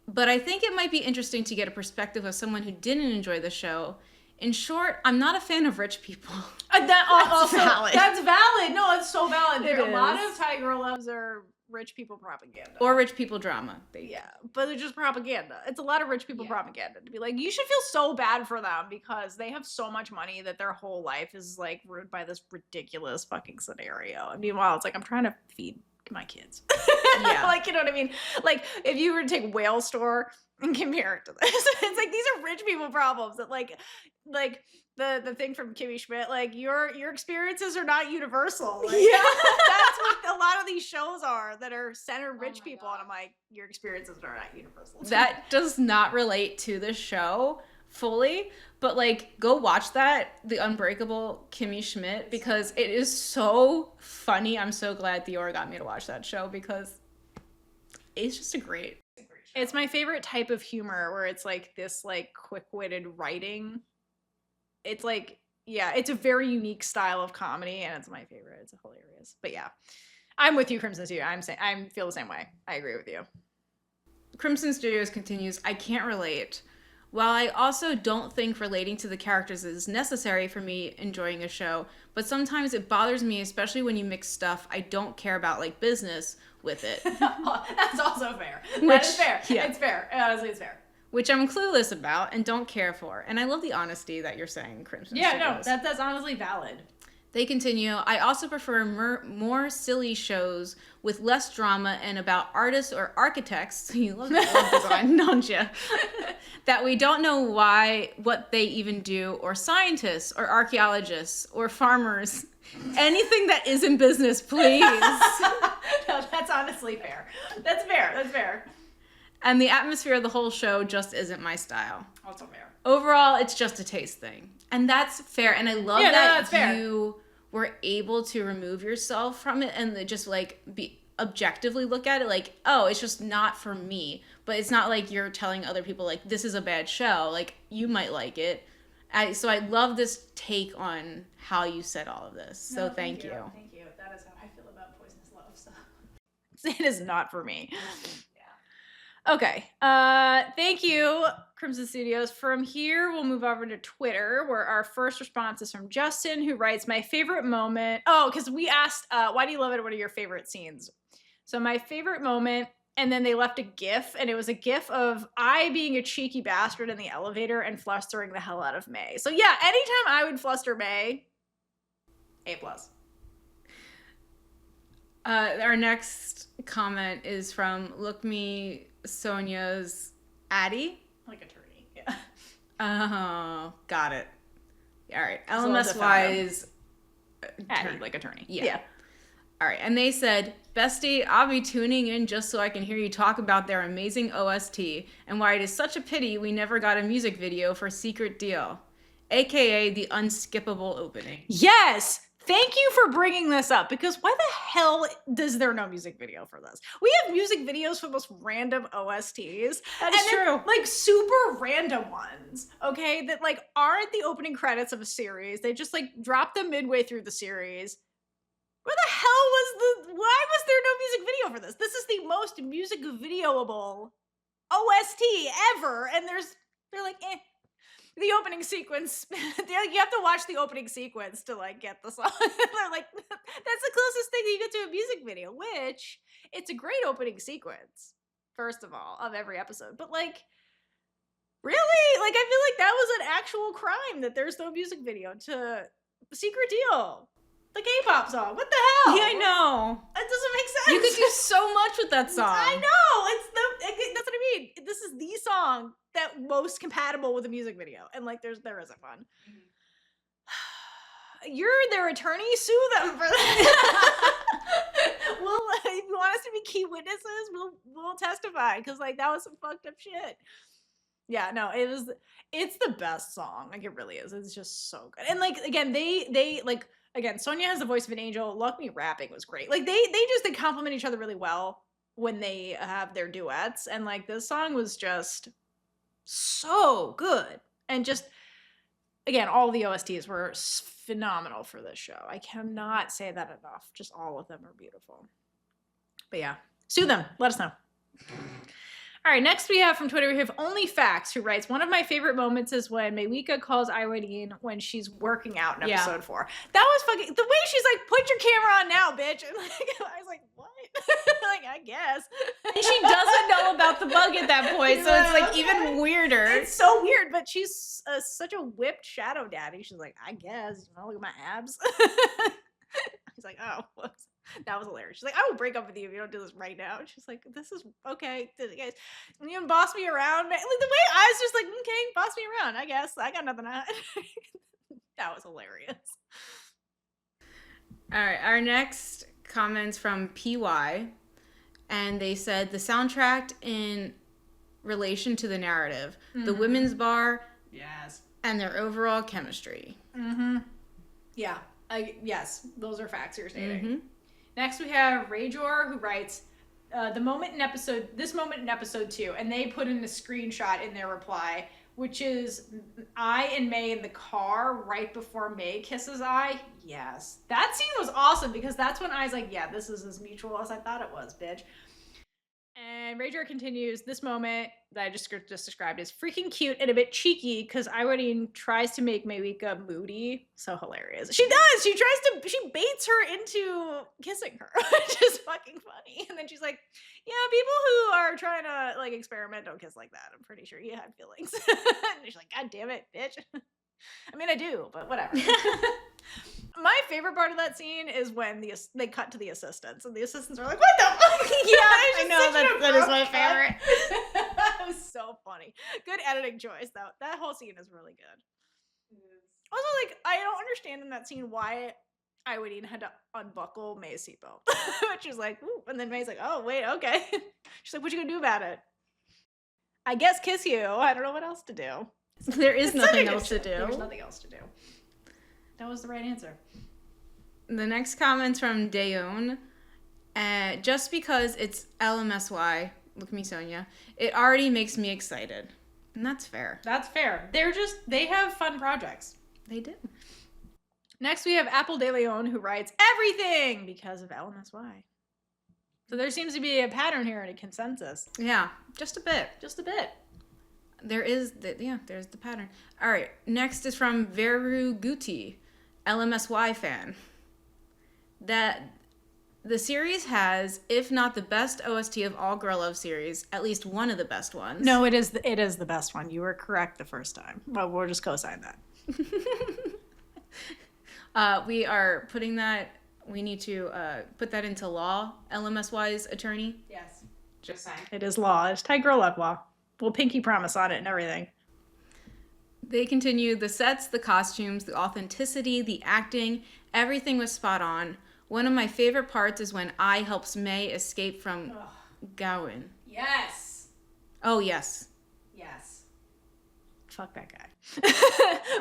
[SPEAKER 1] But I think it might be interesting to get a perspective of someone who didn't enjoy the show. In short, I'm not a fan of rich people.
[SPEAKER 2] That's valid. That's valid. No, it's so valid. A lot of Thai girl loves are rich people propaganda.
[SPEAKER 1] Or rich people drama.
[SPEAKER 2] Yeah, but they're just propaganda. It's a lot of rich people propaganda. To be like, you should feel so bad for them because they have so much money that their whole life is like ruined by this ridiculous fucking scenario. And meanwhile, it's like, I'm trying to feed my kids. Yeah. Like, you know what I mean? Like, if you were to take Whale Store and compare it to this, it's like, these are rich people problems that like the thing from Kimmy Schmidt, like your experiences are not universal. Like, yeah. That's what a lot of these shows are that are centered rich people. God. And I'm like, your experiences are not universal.
[SPEAKER 1] That does not relate to the show fully, but like go watch that, The Unbreakable Kimmy Schmidt, because it is so funny. I'm so glad Theora got me to watch that show because it's just a great show.
[SPEAKER 2] It's my favorite type of humor where it's like this like quick-witted writing. It's like, yeah, it's a very unique style of comedy and it's my favorite. It's hilarious. But yeah, I'm with you, Crimson Studio. I feel the same way. I agree with you.
[SPEAKER 1] Crimson Studios continues, I can't relate. While I also don't think relating to the characters is necessary for me enjoying a show, but sometimes it bothers me, especially when you mix stuff I don't care about, like business, with it.
[SPEAKER 2] That's also fair. That is fair. Yeah. It's fair. Honestly, it's fair.
[SPEAKER 1] Which I'm clueless about and don't care for. And I love the honesty that you're saying, Crimson Studios.
[SPEAKER 2] Yeah, no, that's honestly valid.
[SPEAKER 1] They continue, I also prefer more silly shows with less drama and about artists or architects, you love design, don't you? That we don't know what they even do, or scientists, or archaeologists, or farmers. Anything that isn't business, please.
[SPEAKER 2] No, that's honestly fair. That's fair. That's fair.
[SPEAKER 1] And the atmosphere of the whole show just isn't my style.
[SPEAKER 2] Also fair.
[SPEAKER 1] Overall, it's just a taste thing. And that's fair. And I love that you were able to remove yourself from it and just like be objectively look at it like, oh, it's just not for me. But it's not like you're telling other people like, this is a bad show. Like, you might like it. So I love this take on how you said all of this. So thank you.
[SPEAKER 2] Thank you. That is how I feel about Poisonous Love. So it is not for me. Okay. Thank you, Crimson Studios. From here, we'll move over to Twitter, where our first response is from Justin, who writes, my favorite moment. Oh, because we asked, why do you love it? What are your favorite scenes? So my favorite moment, and then they left a GIF, and it was a GIF of I being a cheeky bastard in the elevator and flustering the hell out of May. So yeah, anytime I would fluster May, A+.
[SPEAKER 1] Our next comment is from Lookmhee Sonya's Addie.
[SPEAKER 2] Like attorney, yeah.
[SPEAKER 1] Oh, got it. All right. LMSY is
[SPEAKER 2] Addie, like attorney.
[SPEAKER 1] Yeah. All right. And they said, Bestie, I'll be tuning in just so I can hear you talk about their amazing OST and why it is such a pity we never got a music video for Secret Deal, aka the Unskippable opening.
[SPEAKER 2] Yes! Thank you for bringing this up, because why the hell does there no music video for this? We have music videos for the most random OSTs.
[SPEAKER 1] That is true.
[SPEAKER 2] Like super random ones, okay? That like aren't the opening credits of a series. They just like drop them midway through the series. Why was there no music video for this? This is the most music videoable OST ever. And they're like, eh. The opening sequence, you have to watch the opening sequence to like get the song. They're like, that's the closest thing you get to a music video, which it's a great opening sequence, first of all, of every episode. But like, really? Like, I feel like that was an actual crime that there's no music video to Secret Deal, the K-pop song. What the hell?
[SPEAKER 1] Yeah, I know.
[SPEAKER 2] That doesn't make sense.
[SPEAKER 1] You could do so much with that song.
[SPEAKER 2] I know. That's what I mean. This is the song that most compatible with a music video, and like there isn't one. You're their attorney, sue them for that. Well, if you want us to be key witnesses, we'll testify, because like that was some fucked up shit. Yeah, no, it's the best song. Like, it really is. It's just so good. And like, again, they like, again, Sonya has the voice of an angel. Lookmhee rapping was great. Like, they complement each other really well when they have their duets. And like, this song was just so good. And just, again, all the OSTs were phenomenal for this show. I cannot say that enough. Just all of them are beautiful. But yeah, sue them. Let us know. All right, next we have from Twitter, we have Only Facts, who writes, one of my favorite moments is when Maewika calls Irene when she's working out in episode 4. That was fucking, the way she's like, put your camera on now, bitch. And like, I was like, what? Like, I guess.
[SPEAKER 1] And she doesn't know about the bug at that point, so it's like even weirder.
[SPEAKER 2] It's so weird, but she's such a whipped shadow daddy. She's like, I guess, look at my abs. He's like, oh, whoops. That was hilarious. She's like, I will break up with you if you don't do this right now. And she's like, this is okay. Guys, you can boss me around. Like, the way I was just like, okay, boss me around, I guess. I got nothing on. That was hilarious.
[SPEAKER 1] All right, our next comments from PY, and they said the soundtrack in relation to the narrative, the women's bar,
[SPEAKER 2] yes,
[SPEAKER 1] and their overall chemistry.
[SPEAKER 2] Yeah, yes, those are facts you're stating. Next, we have Rajor, who writes, this moment in episode 2, and they put in a screenshot in their reply, which is I and May in the car right before May kisses I. Yes. That scene was awesome because that's when I was like, yeah, this is as mutual as I thought it was, bitch. And Rajor continues, this moment that I just described is freaking cute and a bit cheeky because Irene tries to make Maewika moody. So hilarious. She does. She baits her into kissing her, which is fucking funny. And then she's like, yeah, people who are trying to like experiment don't kiss like that. I'm pretty sure you had feelings. And she's like, God damn it, bitch. I mean, I do, but whatever. My favorite part of that scene is when they cut to the assistants, and the assistants are like, what the fuck?
[SPEAKER 1] Yeah, I know, that is my favorite.
[SPEAKER 2] That was so funny. Good editing choice, though. That whole scene is really good. Also, like, I don't understand in that scene why Irene had to unbuckle May's seatbelt. She's like, ooh, and then May's like, oh, wait, okay. She's like, what you gonna do about it? I guess kiss you. I don't know what else to do.
[SPEAKER 1] There is nothing else to do.
[SPEAKER 2] There's nothing else to do. That was the right answer.
[SPEAKER 1] The next comment's from Dayon. Just because it's LMSY, Lookmhee Sonya, it already makes me excited. And that's fair.
[SPEAKER 2] That's fair. They have fun projects.
[SPEAKER 1] They do.
[SPEAKER 2] Next, we have Apple De Leon, who writes everything because of LMSY. So there seems to be a pattern here and a consensus.
[SPEAKER 1] Yeah, just a bit.
[SPEAKER 2] Just a bit.
[SPEAKER 1] There's the pattern. All right, next is from Veru Guti, LMSY fan. That the series has, if not the best OST of all Girl Love series, at least one of the best ones.
[SPEAKER 2] No, it is the best one. You were correct the first time. Well, we'll just co-sign that.
[SPEAKER 1] We are putting that. We need to put that into law. LMSY's attorney.
[SPEAKER 2] Yes.
[SPEAKER 1] Just saying.
[SPEAKER 2] It is law. It's Thai Girl Love law. We'll pinky promise on it and everything.
[SPEAKER 1] They continue, the sets, the costumes, the authenticity, the acting, everything was spot on. One of my favorite parts is when I helps May escape from Gawain.
[SPEAKER 2] Yes.
[SPEAKER 1] Oh, yes.
[SPEAKER 2] Yes. Fuck that guy.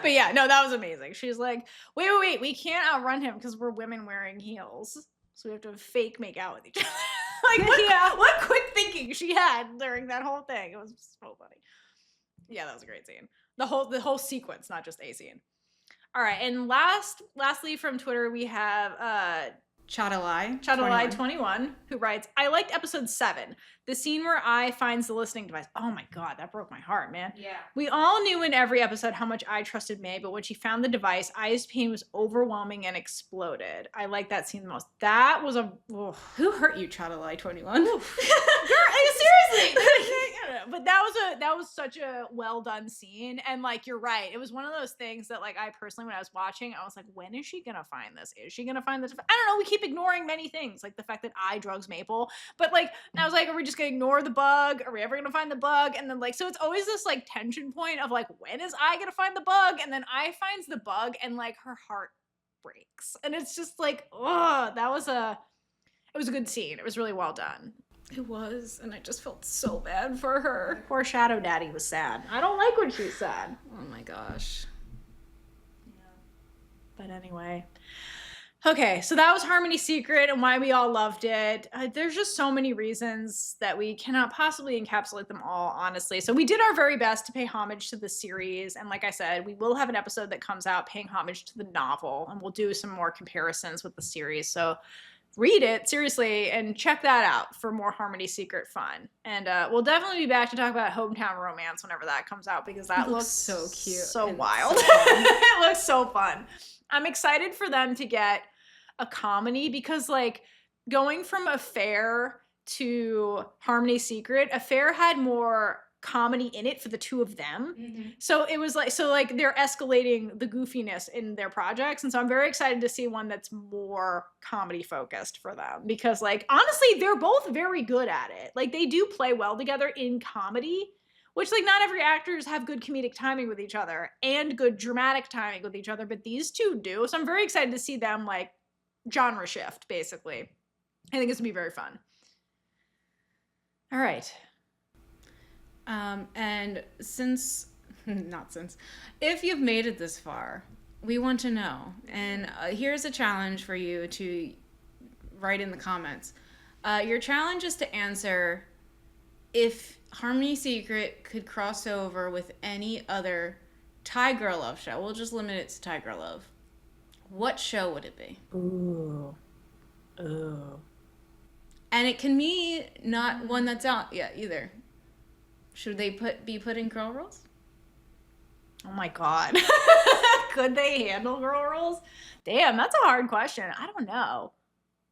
[SPEAKER 2] But yeah, no, that was amazing. She's like, wait, we can't outrun him because we're women wearing heels. So we have to fake make out with each other. Like, what quick thinking she had during that whole thing. It was so funny. Yeah, that was a great scene. The whole sequence, not just a scene. All right, and lastly from Twitter, we have Chadalai 21, who writes, I liked episode 7, the scene where I finds the listening device. Oh my God, that broke my heart, man.
[SPEAKER 1] Yeah.
[SPEAKER 2] We all knew in every episode how much I trusted May, but when she found the device, Ai's pain was overwhelming and exploded. I like that scene the most. That was a... Ugh.
[SPEAKER 1] Who hurt you, Chadalai 21?
[SPEAKER 2] Girl, seriously. But that was such a well done scene, and like, you're right, it was one of those things that like I personally, when I was watching, I was like, when is she gonna find this? Is she gonna find this? I don't know, we keep ignoring many things, like the fact that I drugs Maple, but like I was like, are we just gonna ignore the bug? Are we ever gonna find the bug? And then like, so it's always this like tension point of like, when is I gonna find the bug? And then I finds the bug and like her heart breaks, and it's just like, it was a good scene. It was really well done.
[SPEAKER 1] It was, and I just felt so bad for her.
[SPEAKER 2] Poor Shadow Daddy was sad. I don't like when she's sad.
[SPEAKER 1] Oh my gosh.
[SPEAKER 2] But anyway. Okay, so that was Harmony's Secret and why we all loved it. There's just so many reasons that we cannot possibly encapsulate them all, honestly. So we did our very best to pay homage to the series. And like I said, we will have an episode that comes out paying homage to the novel. And we'll do some more comparisons with the series. So read it, seriously, and check that out for more Harmony's Secret fun. And we'll definitely be back to talk about Hometown Romance whenever that comes out, because that looks
[SPEAKER 1] so cute.
[SPEAKER 2] So wild. It looks so fun. I'm excited for them to get a comedy, because like going from Affair to Harmony's Secret, Affair had more comedy in it for the two of them. Mm-hmm. So it was like they're escalating the goofiness in their projects. And so I'm very excited to see one that's more comedy focused for them, because like honestly, they're both very good at it. Like they do play well together in comedy, which like not every actors have good comedic timing with each other and good dramatic timing with each other, but these two do. So I'm very excited to see them like genre shift, basically. I think it's gonna be very fun. All right.
[SPEAKER 1] And if you've made it this far, we want to know. And here's a challenge for you to write in the comments. Your challenge is to answer if Harmony's Secret could cross over with any other Thai girl love show. We'll just limit it to Thai girl love. What show would it be?
[SPEAKER 2] Ooh.
[SPEAKER 1] And it can be not one that's out yet either. Should they be put in girl roles?
[SPEAKER 2] Oh my God. Could they handle girl roles? Damn, that's a hard question. I don't know.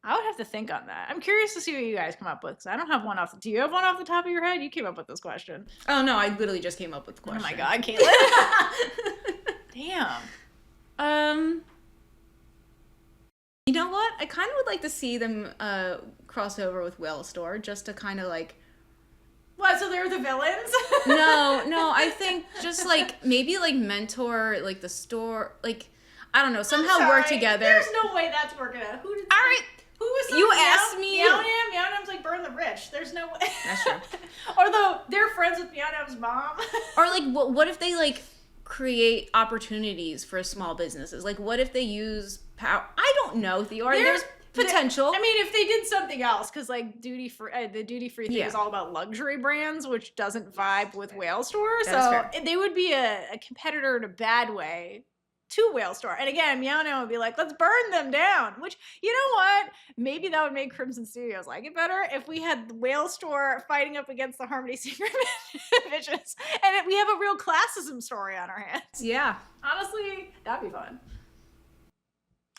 [SPEAKER 2] I would have to think on that. I'm curious to see what you guys come up with, because I don't have one do you have one off the top of your head? You came up with this question.
[SPEAKER 1] Oh no, I literally just came up with the question.
[SPEAKER 2] Oh my God, Caitlin. Damn.
[SPEAKER 1] You know what? I kind of would like to see them cross over with Whale Store, just to kind of like...
[SPEAKER 2] What, so they're the villains?
[SPEAKER 1] No, I think just like maybe like mentor like the store, like I don't know, somehow work together.
[SPEAKER 2] There's no way that's working out. Who was
[SPEAKER 1] you asked me?
[SPEAKER 2] Meownam's like burn the rich. There's no way.
[SPEAKER 1] That's true.
[SPEAKER 2] Although they're friends with Meownam's mom.
[SPEAKER 1] Or like what if they like create opportunities for small businesses? Like what if they use power? I don't know, there's potential.
[SPEAKER 2] I mean, if they did something else, because like the duty free thing is all about luxury brands, which doesn't vibe with Whale Store. So they would be a competitor in a bad way to Whale Store. And again, Meow Now would be like, let's burn them down. Which, you know what? Maybe that would make Crimson Studios like it better if we had the Whale Store fighting up against the Harmony Secret bitches, and we have a real classism story on our hands.
[SPEAKER 1] Yeah.
[SPEAKER 2] Honestly, that'd be fun.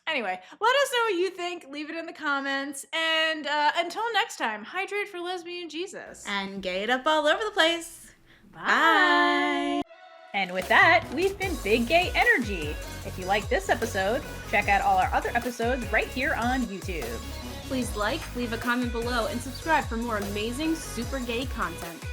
[SPEAKER 2] Anyway, let us know what you think. Leave it in the comments. And until next time, hydrate for lesbian Jesus.
[SPEAKER 1] And gay it up all over the place.
[SPEAKER 2] Bye. And with that, we've been Big Gay Energy. If you like this episode, check out all our other episodes right here on YouTube.
[SPEAKER 3] Please like, leave a comment below, and subscribe for more amazing super gay content.